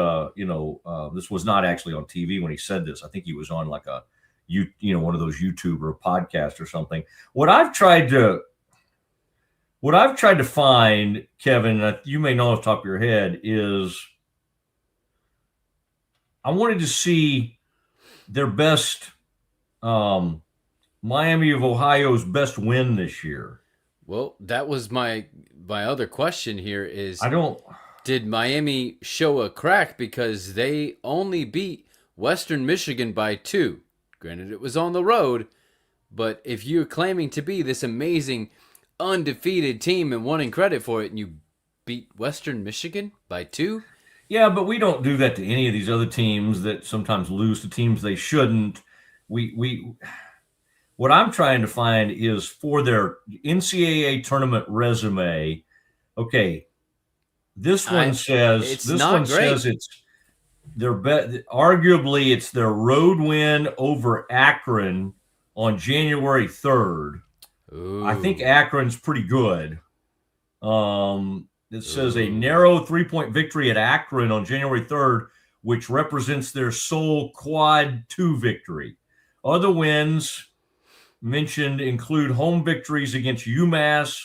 this was not actually on TV when he said this. I think he was on like one of those YouTube or podcast or something. What I've tried to find, Kevin, you may know off the top of your head, is I wanted to see their best, Miami of Ohio's best win this year. Well, that was my other question here is, did Miami show a crack because they only beat Western Michigan by 2? Granted, it was on the road, but if you're claiming to be this amazing undefeated team and wanting credit for it, and you beat Western Michigan by 2? Yeah, but we don't do that to any of these other teams that sometimes lose to teams they shouldn't. What I'm trying to find is for their NCAA tournament resume. Okay, this one says it's their arguably it's their road win over Akron on January 3rd. Ooh. I think Akron's pretty good. It says a narrow 3-point victory at Akron on January 3rd, which represents their sole quad 2 victory. Other wins mentioned include home victories against UMass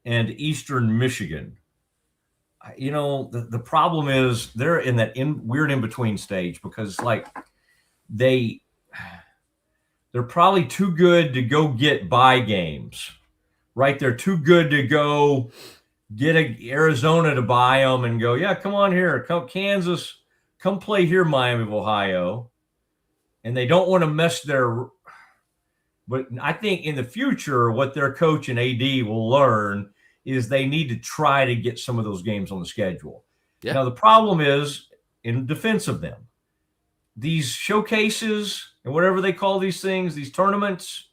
and Eastern Michigan. The problem is they're in that weird in-between stage because they're probably too good to go get bye games, right? They're too good to go get Arizona to buy them and go, yeah, come on here, come Kansas, come play here, Miami of Ohio. And they don't want to mess but I think in the future, what their coach and AD will learn is they need to try to get some of those games on the schedule. Yeah. Now, the problem is, in defense of them, these showcases and whatever they call these things, these tournaments,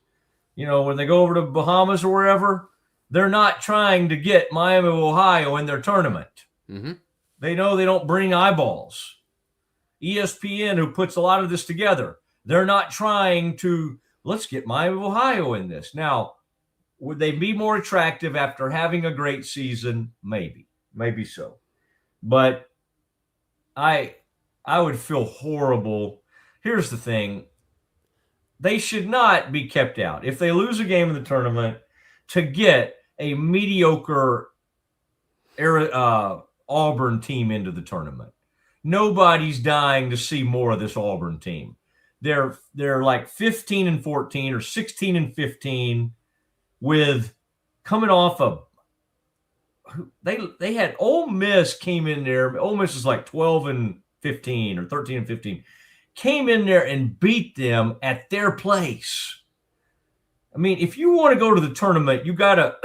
when they go over to Bahamas or wherever, they're not trying to get Miami of Ohio in their tournament. Mm-hmm. They know they don't bring eyeballs. ESPN, who puts a lot of this together, they're not trying to, let's get Miami of Ohio in this. Now, would they be more attractive after having a great season? Maybe so. But I would feel horrible. Here's the thing. They should not be kept out. If they lose a game in the tournament, to get a mediocre Auburn team into the tournament. Nobody's dying to see more of this Auburn team. They're like 15-14 or 16-15 with coming off of they had Ole Miss came in there. Ole Miss is like 12-15 or 13-15. Came in there and beat them at their place. I mean, if you want to go to the tournament, you gotta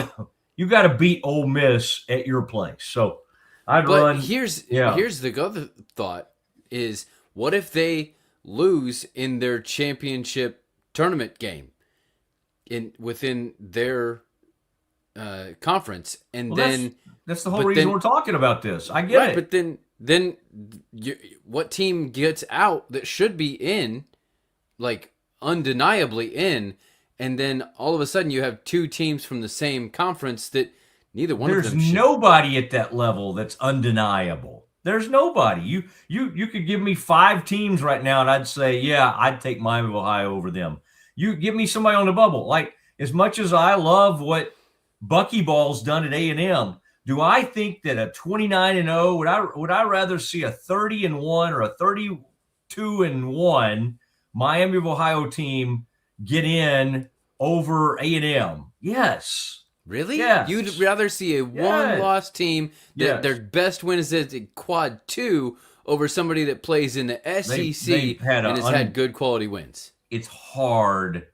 beat Ole Miss at your place. So here's the other thought is, what if they lose in their championship tournament game within their conference, and that's the whole reason we're talking about this. I get it, but then what team gets out that should be in, like undeniably in, and then all of a sudden you have two teams from the same conference that neither one of them. There's nobody at that level that's undeniable. There's nobody. You could give me 5 teams right now, and I'd say, yeah, I'd take Miami of Ohio over them. You give me somebody on the bubble. Like, as much as I love what Buckyball's done at A&M, do I think that a 29-0 would I rather see a 30-1 or a 32-1 Miami of Ohio team get in over A&M? Yes. Really? Yes. You'd rather see a one-loss team that their best win is at quad 2 over somebody that plays in the SEC and has had good quality wins. It's hard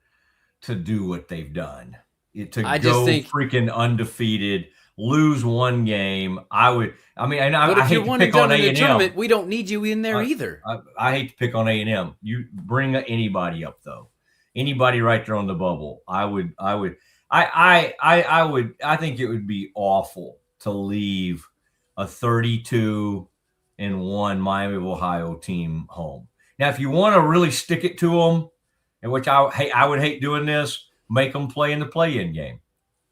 to do what they've done. I just think freaking undefeated, lose one game. But if you're one and done in the tournament, we don't need you in there either. I hate to pick on A&M. You bring anybody up though. Anybody right there on the bubble. I think it would be awful to leave a 32-1 Miami of Ohio team home. Now, if you want to really stick it to them, and which I would hate doing this, make them play in the play-in game.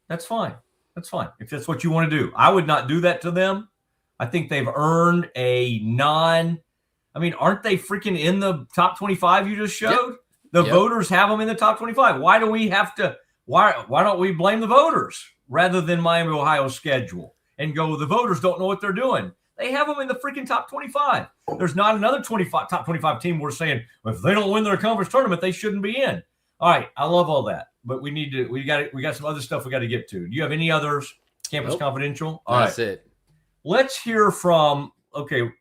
That's fine. That's fine. If that's what you want to do. I would not do that to them. I think they've earned aren't they freaking in the top 25 you just showed? Yep. The voters have them in the top 25. Why do we have to why don't we blame the voters rather than Miami, Ohio's schedule and go, the voters don't know what they're doing? They have them in the freaking top 25. There's not another top 25 team we're saying, well, if they don't win their conference tournament, they shouldn't be in. All right, I love all that, but we got some other stuff we got to get to. Do you have any others? Campus Confidential? All That's right. it. Let's hear from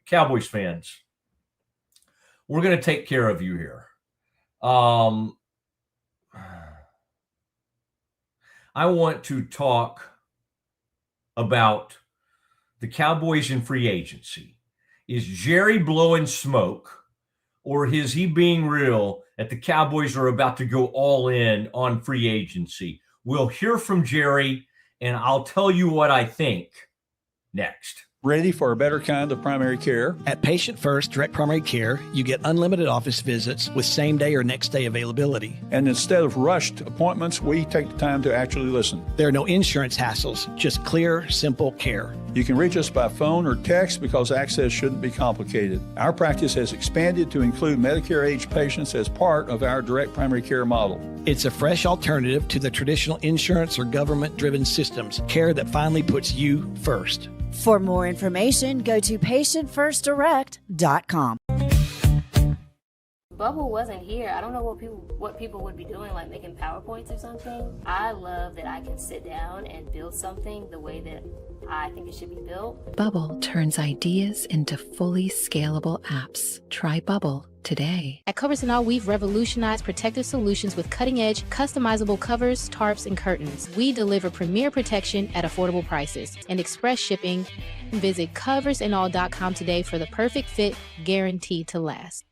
Cowboys fans. We're going to take care of you here. I want to talk about the Cowboys in free agency. Is Jerry blowing smoke, or is he being real that the Cowboys are about to go all in on free agency? We'll hear from Jerry, and I'll tell you what I think next. Ready for a better kind of primary care? At Patient First Direct Primary Care, you get unlimited office visits with same-day or next-day availability. And instead of rushed appointments, we take the time to actually listen. There are no insurance hassles, just clear, simple care. You can reach us by phone or text because access shouldn't be complicated. Our practice has expanded to include Medicare-age patients as part of our direct primary care model. It's a fresh alternative to the traditional insurance or government-driven systems, care that finally puts you first. For more information, go to patientfirstdirect.com. Bubble wasn't here, I don't know what people would be doing, like making PowerPoints or something. I love that I can sit down and build something the way that I think it should be built. Bubble turns ideas into fully scalable apps. Try Bubble today. At Covers & All, we've revolutionized protective solutions with cutting-edge, customizable covers, tarps, and curtains. We deliver premier protection at affordable prices and express shipping. Visit coversandall.com today for the perfect fit, guaranteed to last.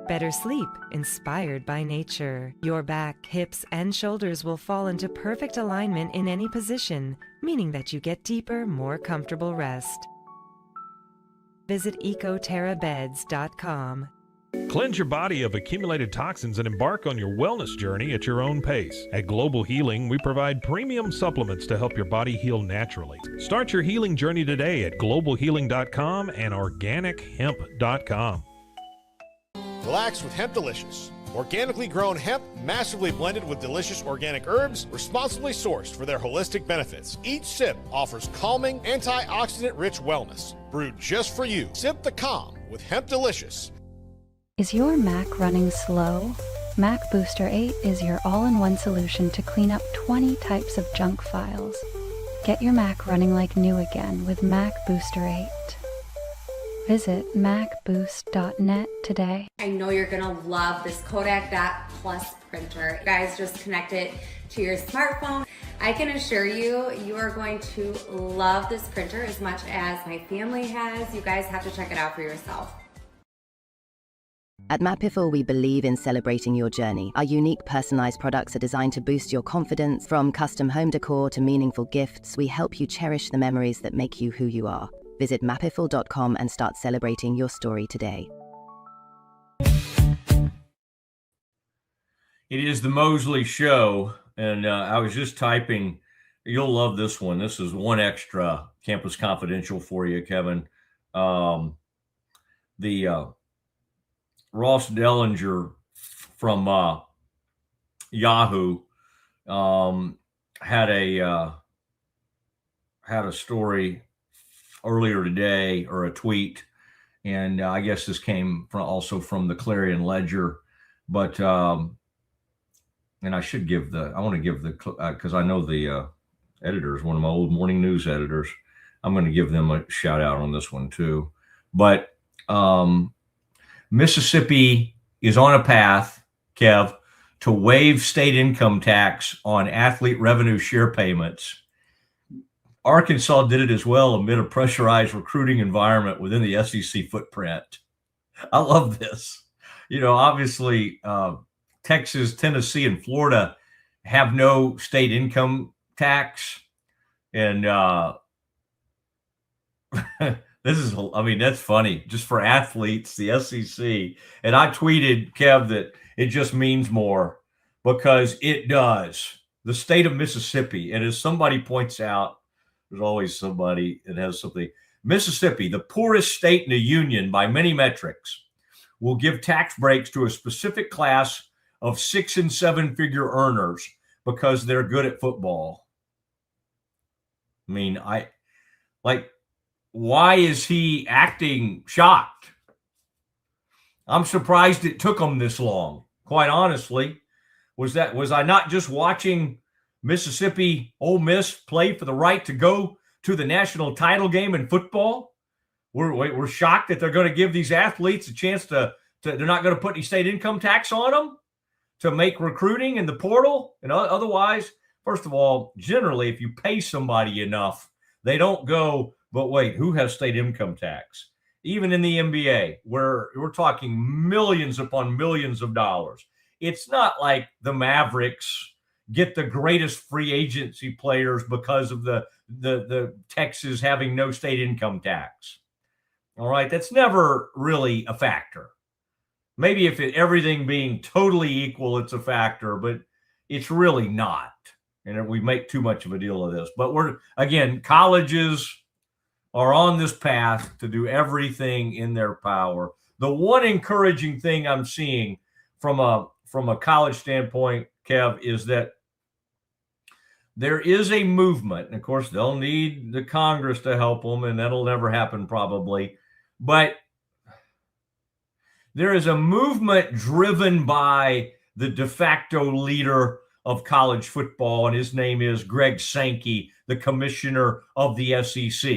Better sleep, inspired by nature. Your back, hips, and shoulders will fall into perfect alignment in any position, meaning that you get deeper, more comfortable rest. Visit ecoterrabeds.com. Cleanse your body of accumulated toxins and embark on your wellness journey at your own pace. At Global Healing, we provide premium supplements to help your body heal naturally. Start your healing journey today at globalhealing.com and organichemp.com. Relax with Hemp Delicious. Organically grown hemp, massively blended with delicious organic herbs, responsibly sourced for their holistic benefits. Each sip offers calming, antioxidant-rich wellness. Brewed just for you. Sip the calm with Hemp Delicious. Is your Mac running slow? Mac Booster 8 is your all-in-one solution to clean up 20 types of junk files. Get your Mac running like new again with Mac Booster 8. Visit macboost.net today. I know you're gonna love this Kodak Dot Plus printer. You guys just connect it to your smartphone. I can assure you, you are going to love this printer as much as my family has. You guys have to check it out for yourself. At Mapiful, we believe in celebrating your journey. Our unique personalized products are designed to boost your confidence. From custom home decor to meaningful gifts, we help you cherish the memories that make you who you are. Visit mapiful.com and start celebrating your story today. It is the Mosley Show, and I was just typing. You'll love this one. This is one extra Campus Confidential for you, Kevin. The Ross Dellinger from Yahoo had a story earlier today, or a tweet, and I guess this came also from the Clarion Ledger, but and I want to give because I know the editors, one of my old morning news editors, I'm going to give them a shout out on this one too. But Mississippi is on a path, Kev, to waive state income tax on athlete revenue share payments. Arkansas did it as well amid a pressurized recruiting environment within the SEC footprint. I love this. You know, obviously, Texas, Tennessee, and Florida have no state income tax. And that's funny. Just for athletes, the SEC. And I tweeted, Kev, that it just means more, because it does. The state of Mississippi, and as somebody points out, there's always somebody that has something. Mississippi, the poorest state in the union by many metrics, will give tax breaks to a specific class of 6- and 7-figure earners because they're good at football. I mean, why is he acting shocked? I'm surprised it took him this long, quite honestly. Was I not just watching Mississippi Ole Miss play for the right to go to the national title game in football? We're shocked that they're going to give these athletes a chance to they're not going to put any state income tax on them to make recruiting in the portal. And otherwise, first of all, generally, if you pay somebody enough, they don't go, but wait, who has state income tax? Even in the NBA, where we're talking millions upon millions of dollars. It's not like the Mavericks get the greatest free agency players because of the Texas having no state income tax. All right, that's never really a factor. Maybe if everything being totally equal, it's a factor, but it's really not. And we make too much of a deal of this. But colleges are on this path to do everything in their power. The one encouraging thing I'm seeing from a college standpoint, Kev, is that there is a movement, and of course they'll need the Congress to help them, and that'll never happen probably. But There is a movement driven by the de facto leader of college football, and his name is Greg Sankey, the commissioner of the SEC,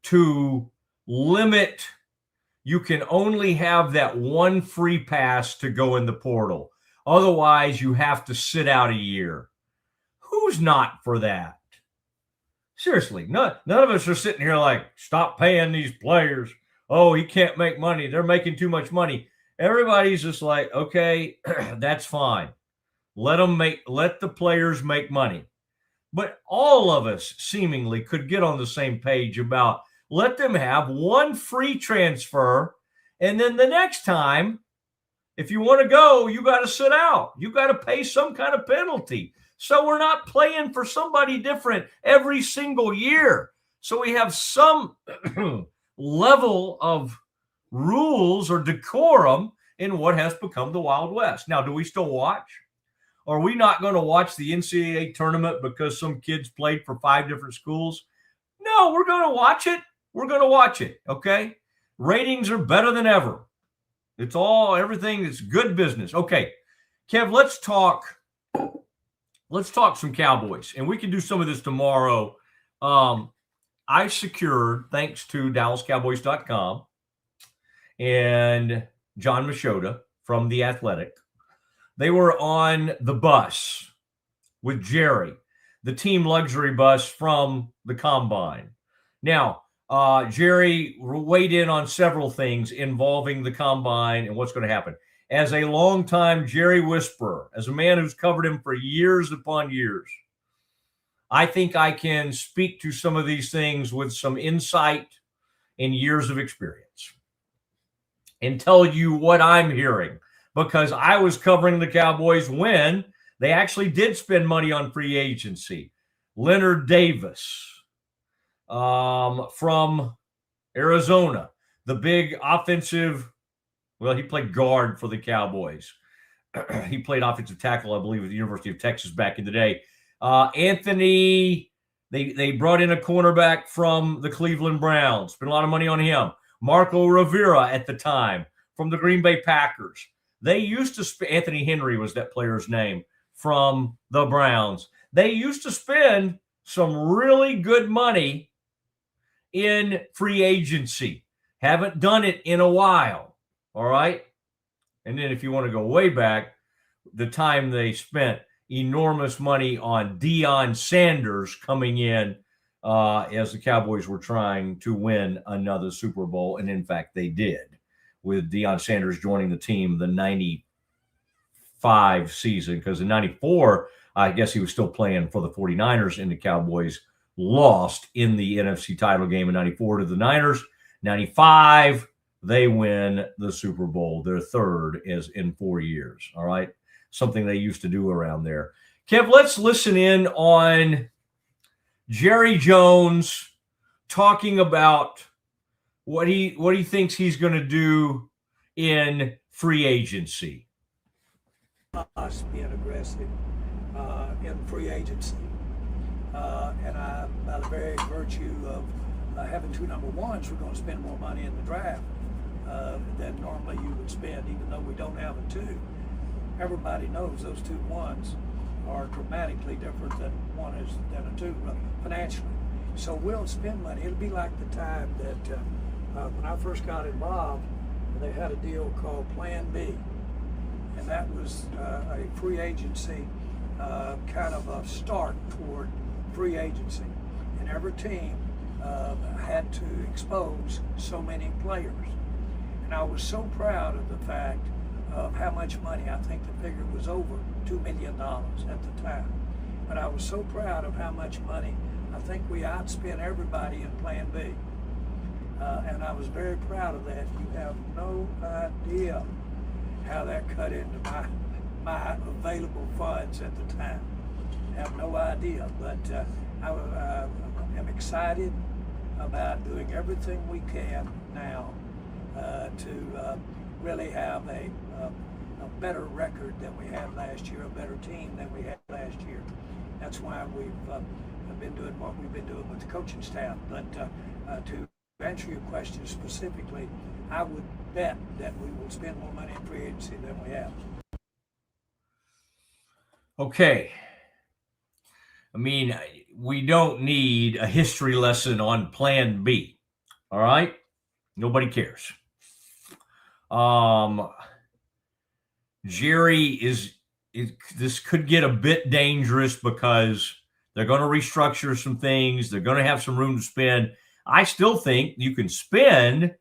to limit. You can only have that one free pass to go in the portal. Otherwise, you have to sit out a year. Who's not for that? Seriously, none of us are sitting here like, stop paying these players. Oh, he can't make money. They're making too much money. Everybody's just like, okay, that's fine. Let the players make money. But all of us seemingly could get on the same page about let them have one free transfer, and then the next time, if you want to go, you got to sit out. You got to pay some kind of penalty. So we're not playing for somebody different every single year. So we have some level of rules or decorum in what has become the Wild West. Now, do we still watch? Are we not going to watch the NCAA tournament because some kids played for 5 different schools? No, we're going to watch it. We're going to watch it, okay? Ratings are better than ever. Everything is good business. Okay, Kev, let's talk some Cowboys, and we can do some of this tomorrow. I secured, thanks to DallasCowboys.com and John Machota from The Athletic, they were on the bus with Jerry, the team luxury bus from the Combine. Now, Jerry weighed in on several things involving the Combine and what's going to happen. As a longtime Jerry whisperer, as a man who's covered him for years upon years, I think I can speak to some of these things with some insight and years of experience and tell you what I'm hearing, because I was covering the Cowboys when they actually did spend money on free agency. Leonard Davis from Arizona, the big offensive, well, he played guard for the Cowboys. He played offensive tackle, I believe, at the University of Texas back in the day. Anthony, they brought in a cornerback from the Cleveland Browns, spent a lot of money on him. Marco Rivera at the time from the Green Bay Packers. They used to Anthony Henry was that player's name from the Browns. They used to spend some really good money in free agency. Haven't done it in a while. All right. And then if you want to go way back, the time they spent enormous money on Deion Sanders coming in as the Cowboys were trying to win another Super Bowl. And in fact, they did, with Deion Sanders joining the team the 95 season, because in 94, I guess he was still playing for the 49ers, and the Cowboys lost in the NFC title game in 94 to the Niners. 95, they win the Super Bowl, their third is in 4 years. All right. Something they used to do around there. Kev, let's listen in on Jerry Jones talking about what he thinks he's going to do in free agency. Us being aggressive in free agency. And by the very virtue of having 2 number ones, we're going to spend more money in the draft than normally you would spend, even though we don't have a 2. Everybody knows those 2 ones are dramatically different than a 2 financially. So we'll spend money. It'll be like the time that when I first got involved, they had a deal called Plan B, and that was a free agency kind of a start toward free agency, and every team had to expose so many players. And I was so proud of the fact of how much money, I think the figure was over $2 million at the time. But I was so proud of how much money, I think we outspent everybody in Plan B. And I was very proud of that. You have no idea how that cut into my available funds at the time. I have no idea, but I am excited about doing everything we can now to really have a better record than we had last year, a better team than we had last year. That's why we've been doing what we've been doing with the coaching staff. But to answer your question specifically, I would bet that we will spend more money in free agency than we have. Okay. I mean, we don't need a history lesson on Plan B. All right? Nobody cares. Jerry this could get a bit dangerous because they're going to restructure some things. They're going to have some room to spend. I still think you can spend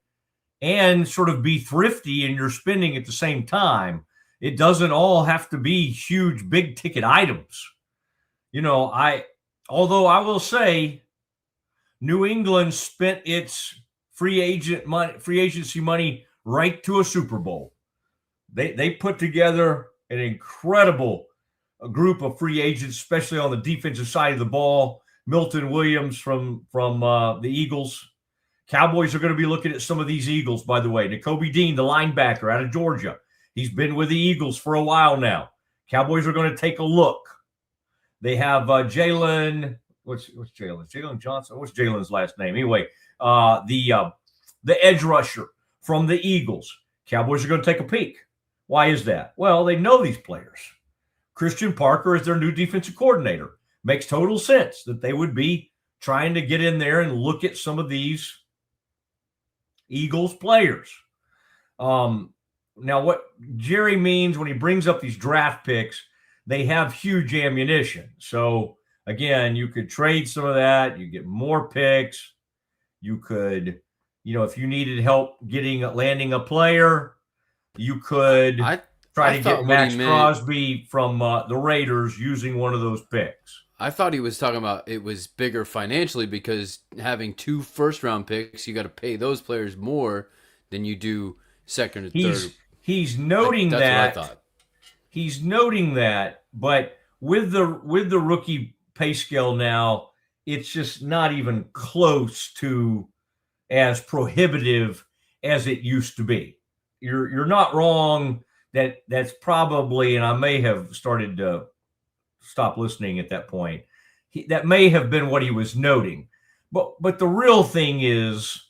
and sort of be thrifty in your spending at the same time. It doesn't all have to be huge, big ticket items. You know, although I will say New England spent its free agency money right to a Super Bowl. They put together an incredible group of free agents, especially on the defensive side of the ball. Milton Williams from the Eagles. Cowboys are going to be looking at some of these Eagles, by the way. Nakobe Dean, the linebacker out of Georgia. He's been with the Eagles for a while now. Cowboys are going to take a look. They have Jalen. What's Jalen? Jalen Johnson. What's Jalen's last name? Anyway, the edge rusher from the Eagles. Cowboys are going to take a peek. Why is that? Well, they know these players. Christian Parker is their new defensive coordinator. Makes total sense that they would be trying to get in there and look at some of these Eagles players. Now, what Jerry means when he brings up these draft picks, they have huge ammunition. So, again, you could trade some of that. You get more picks. You could, if you needed help landing a player, you could try to get Max Crosby from the Raiders using one of those picks. I thought he was talking about it was bigger financially because having 2 first-round picks, you got to pay those players more than you do second or third. He's noting That's that. what I thought. He's noting that, but with the rookie pay scale now, it's just not even close to as prohibitive as it used to be. You're not wrong. That's probably, and I may have started to stop listening at that point. That may have been what he was noting, but the real thing is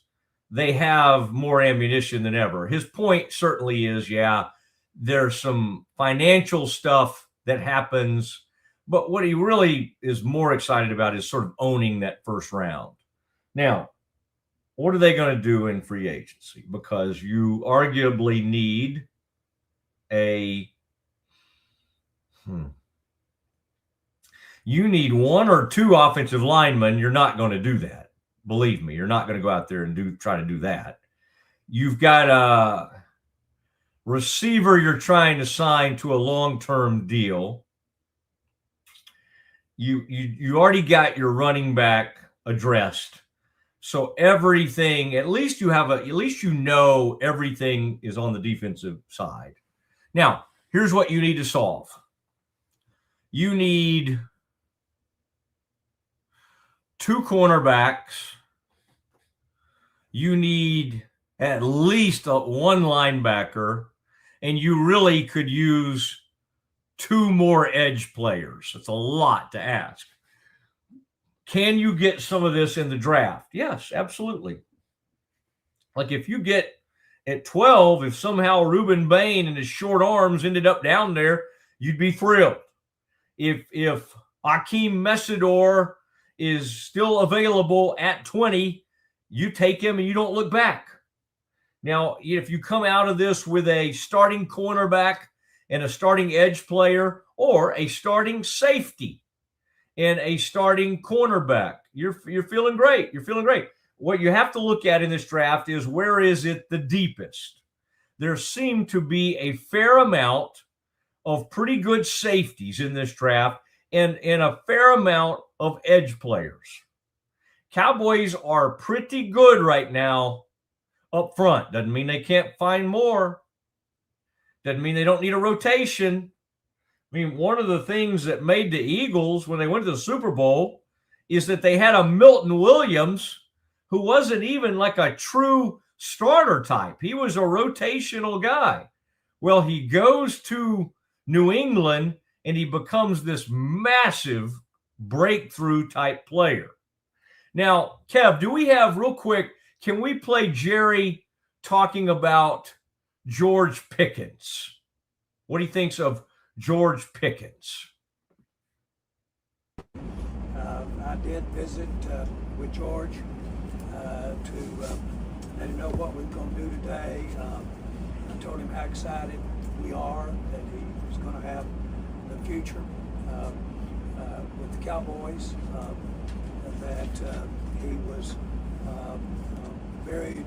they have more ammunition than ever. His point certainly is, there's some financial stuff that happens, but what he really is more excited about is sort of owning that first round. Now, what are they going to do in free agency? Because you arguably need you need 1 or 2 offensive linemen. You're not going to do that. Believe me, you're not going to go out there and try to do that. You've got a receiver you're trying to sign to a long-term deal. You already got your running back addressed. So everything, at least you know everything is on the defensive side. Now, here's what you need to solve. You need 2 cornerbacks. You need at least 1 linebacker, and you really could use 2 more edge players. It's a lot to ask. Can you get some of this in the draft? Yes, absolutely. Like if you get at 12, if somehow Reuben Bain and his short arms ended up down there, you'd be thrilled. If Akeem Messidor is still available at 20, you take him and you don't look back. Now, if you come out of this with a starting cornerback and a starting edge player or a starting safety and a starting cornerback, you're feeling great. You're feeling great. What you have to look at in this draft is where is it the deepest? There seem to be a fair amount of pretty good safeties in this draft and a fair amount of edge players. Cowboys are pretty good right now up front. Doesn't mean they can't find more. Doesn't mean they don't need a rotation. I mean, one of the things that made the Eagles, when they went to the Super Bowl, is that they had a Milton Williams who wasn't even like a true starter type. He was a rotational guy. Well, he goes to New England and he becomes this massive breakthrough type player. Now, Kev, do we have, real quick, can we play Jerry talking about George Pickens. What he thinks of George Pickens. I did visit with George to let him know what we were going to do today. I told him how excited we are that he was going to have the future with the Cowboys, that he was very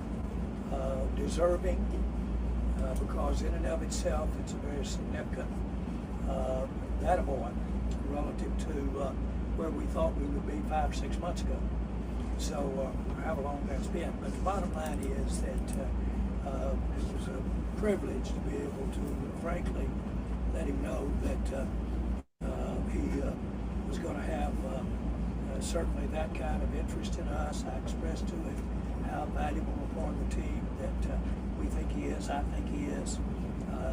deserving because in and of itself it's a very significant data point relative to where we thought we would be 5 or 6 months ago. So however long that's been. But the bottom line is that it was a privilege to be able to frankly let him know that he was going to have certainly that kind of interest in us. I expressed to him how valuable a part of the team that we think he is, I think he is,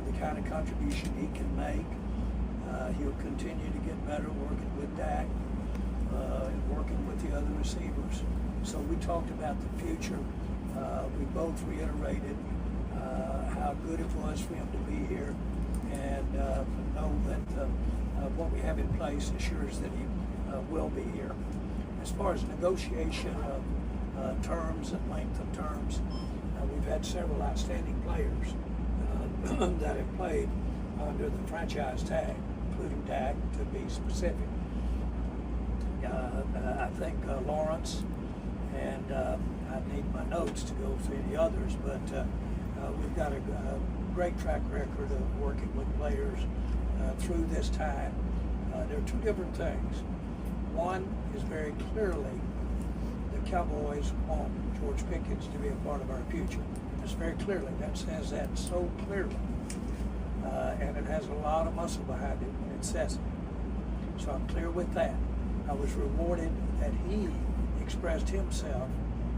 the kind of contribution he can make. He'll continue to get better working with Dak and working with the other receivers. So we talked about the future. We both reiterated how good it was for him to be here and know that what we have in place assures that he will be here. As far as negotiation of terms and length of terms, we've had several outstanding players that have played under the franchise tag, including Dak, to be specific. I think Lawrence, and I need my notes to go through the others, but we've got a great track record of working with players through this time. There are two different things. One is very clearly the Cowboys want George Pickens to be a part of our future. It's very clearly, that says that so clearly. And it has a lot of muscle behind it when it says it. So I'm clear with that. I was rewarded that he expressed himself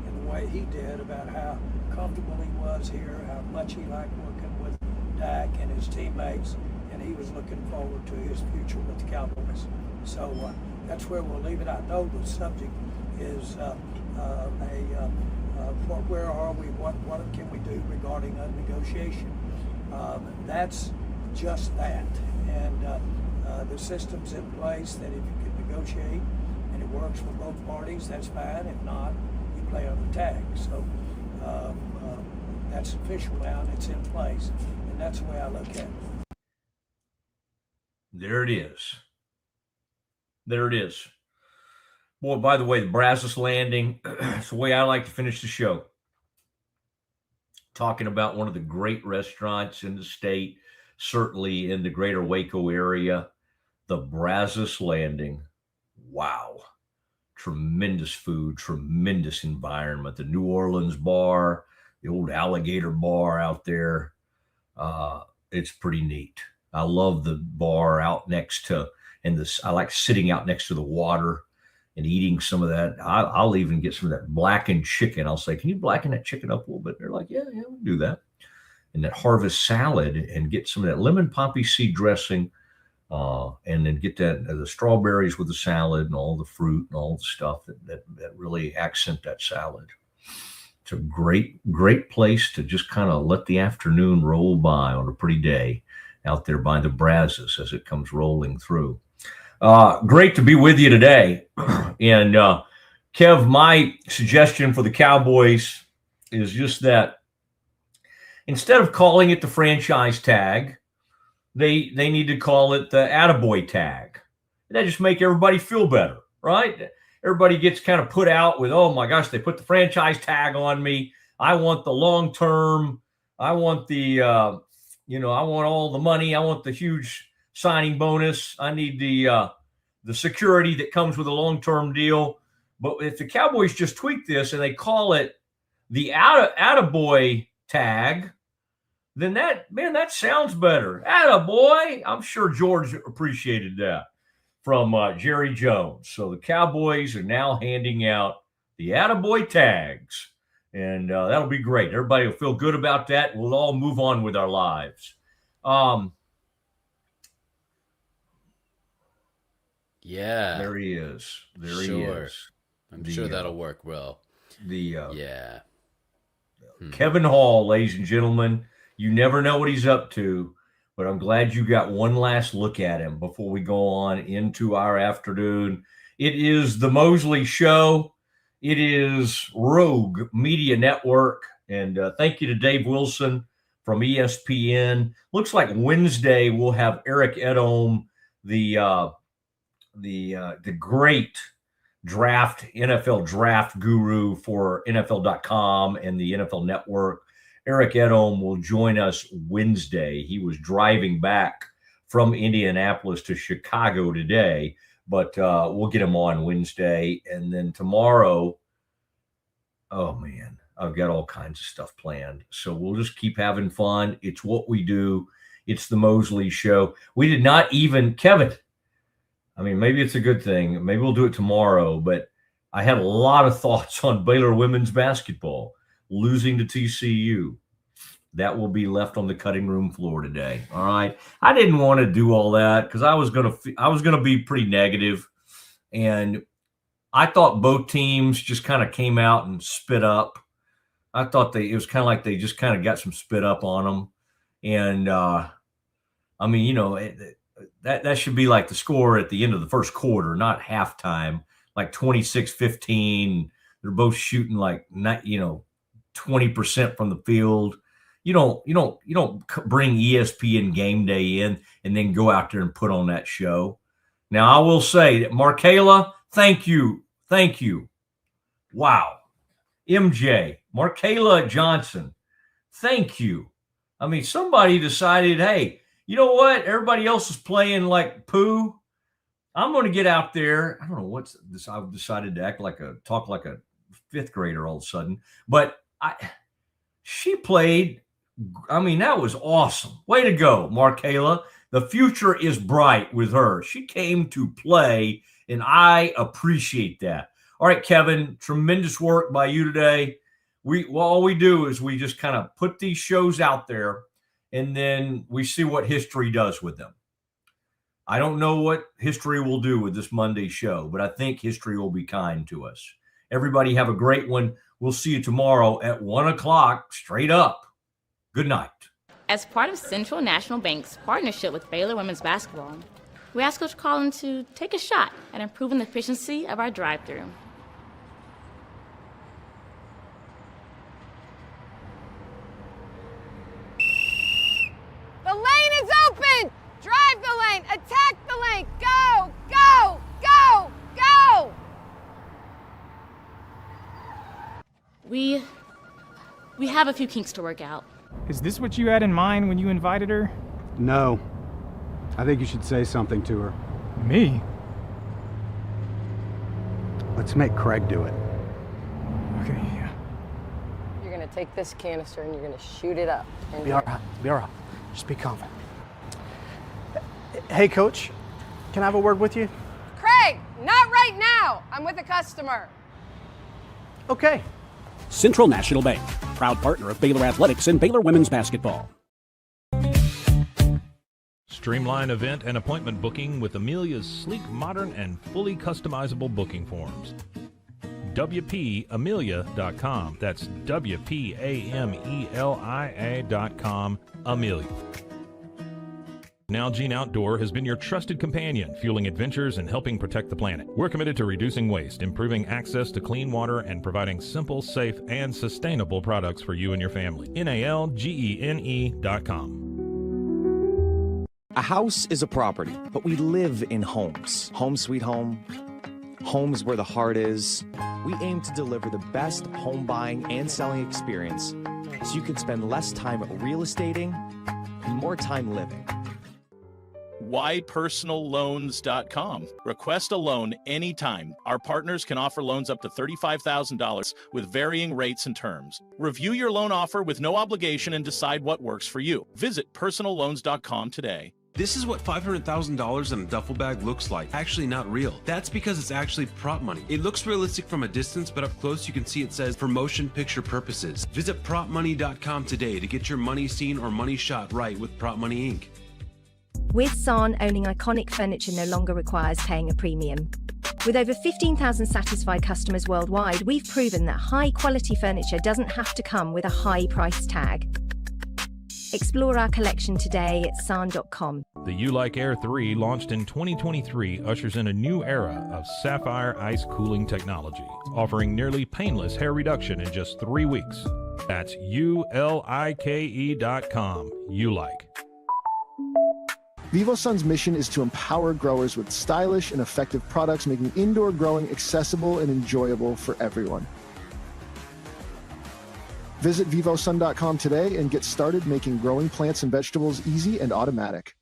in the way he did about how comfortable he was here, how much he liked working with Dak and his teammates, and he was looking forward to his future with the Cowboys. So that's where we'll leave it. I know the subject is where are we, what can we do regarding a negotiation. That's just that, and the system's in place that if you can negotiate and it works for both parties, that's fine. If not, you play on the tag. So that's official now and it's in place, and that's the way I look at it. There it is. There it is. Boy, by the way, the Brazos Landing, it's the way I like to finish the show. Talking about one of the great restaurants in the state, certainly in the greater Waco area, the Brazos Landing. Wow. Tremendous food, tremendous environment. The New Orleans bar, the old alligator bar out there. It's pretty neat. I love the bar out next to, I like sitting out next to the water and eating some of that. I'll even get some of that blackened chicken. I'll say, can you blacken that chicken up a little bit? They're like, yeah, we'll do that. And that harvest salad and get some of that lemon poppy seed dressing and then get that the strawberries with the salad and all the fruit and all the stuff that really accent that salad. It's a great place to just kind of let the afternoon roll by on a pretty day out there by the Brazos as it comes rolling through. Great to be with you today. And Kev, my suggestion for the Cowboys is just that instead of calling it the franchise tag, they need to call it the attaboy tag. That just make everybody feel better, right? Everybody gets kind of put out with, oh my gosh, they put the franchise tag on me. I want the long term. I want the, I want all the money. I want the huge signing bonus. I need the security that comes with a long-term deal. But if the Cowboys just tweak this and they call it the attaboy tag, then that sounds better. Attaboy. I'm sure George appreciated that from Jerry Jones. So the Cowboys are now handing out the attaboy tags, and that'll be great. Everybody will feel good about that. We'll all move on with our lives. Yeah. There he is. There he Sure. is. I'm sure that'll work well. The Kevin Hall, ladies and gentlemen. You never know what he's up to, but I'm glad you got one last look at him before we go on into our afternoon. It is the Mosley Show. It is Rogue Media Network. And thank you to Dave Wilson from ESPN. Looks like Wednesday we'll have Eric Edom, the great NFL draft guru for NFL.com and the NFL Network. Eric Edom will join us Wednesday. He was driving back from Indianapolis to Chicago today, but we'll get him on Wednesday. And then tomorrow, oh man, I've got all kinds of stuff planned. So we'll just keep having fun. It's what we do. It's the Mosley Show. We did not even, Kevin, I mean, maybe it's a good thing. Maybe we'll do it tomorrow, but I had a lot of thoughts on Baylor women's basketball losing to TCU. That will be left on the cutting room floor today. All right. I didn't want to do all that because I was going to be pretty negative, and I thought both teams just kind of came out and spit up. I thought it was kind of like they just kind of got some spit up on them. And, I mean, you know, that should be like the score at the end of the first quarter, not halftime, like 26-15. They're both shooting like, 20% from the field. You don't bring ESPN Game Day in and then go out there and put on that show. Now, I will say that Markayla, thank you. Wow. MJ, Markayla Johnson, thank you. I mean, somebody decided, hey, you know what? Everybody else is playing like poo. I'm going to get out there. I don't know what's this. I've decided to talk like a fifth grader all of a sudden. But she played. I mean, that was awesome. Way to go, Markayla. The future is bright with her. She came to play, and I appreciate that. All right, Kevin, tremendous work by you today. All we do is we just kind of put these shows out there, and then we see what history does with them. I don't know what history will do with this Monday show, but I think history will be kind to us. Everybody have a great one. We'll see you tomorrow at 1 o'clock straight up. Good night. As part of Central National Bank's partnership with Baylor women's basketball, we asked Coach Collins to take a shot at improving the efficiency of our drive-thru. The lane is open! Drive the lane! Attack the lane! Go! Go! Go! Go! We have a few kinks to work out. Is this what you had in mind when you invited her? No. I think you should say something to her. Me? Let's make Craig do it. Okay, yeah. You're gonna take this canister and you're gonna shoot it up. Be all right. Just be confident. Hey, Coach. Can I have a word with you? Craig, not right now! I'm with a customer. Okay. Central National Bank, proud partner of Baylor Athletics and Baylor Women's Basketball. Streamline event and appointment booking with Amelia's sleek, modern, and fully customizable booking forms. WPAmelia.com. That's WPAMELIA.com. Amelia. Nalgene Outdoor has been your trusted companion, fueling adventures and helping protect the planet. We're committed to reducing waste, improving access to clean water, and providing simple, safe, and sustainable products for you and your family. NALGENE.com. A house is a property, but we live in homes. Home sweet home. Homes where the heart is. We aim to deliver the best home buying and selling experience so you can spend less time real estating and more time living. WhyPersonalLoans.com. Request a loan anytime. Our partners can offer loans up to $35,000 with varying rates and terms. Review your loan offer with no obligation and decide what works for you. Visit PersonalLoans.com today. This is what $500,000 in a duffel bag looks like. Actually not real. That's because it's actually prop money. It looks realistic from a distance, but up close you can see it says for motion picture purposes. Visit PropMoney.com today to get your money seen or money shot right with Prop Money Inc. With San, owning iconic furniture no longer requires paying a premium. With over 15,000 satisfied customers worldwide, we've proven that high-quality furniture doesn't have to come with a high price tag. Explore our collection today at san.com. The U-Like Air 3, launched in 2023, ushers in a new era of sapphire ice cooling technology, offering nearly painless hair reduction in just 3 weeks. That's ULIKE.com. U-Like. VivoSun's mission is to empower growers with stylish and effective products, making indoor growing accessible and enjoyable for everyone. Visit vivosun.com today and get started making growing plants and vegetables easy and automatic.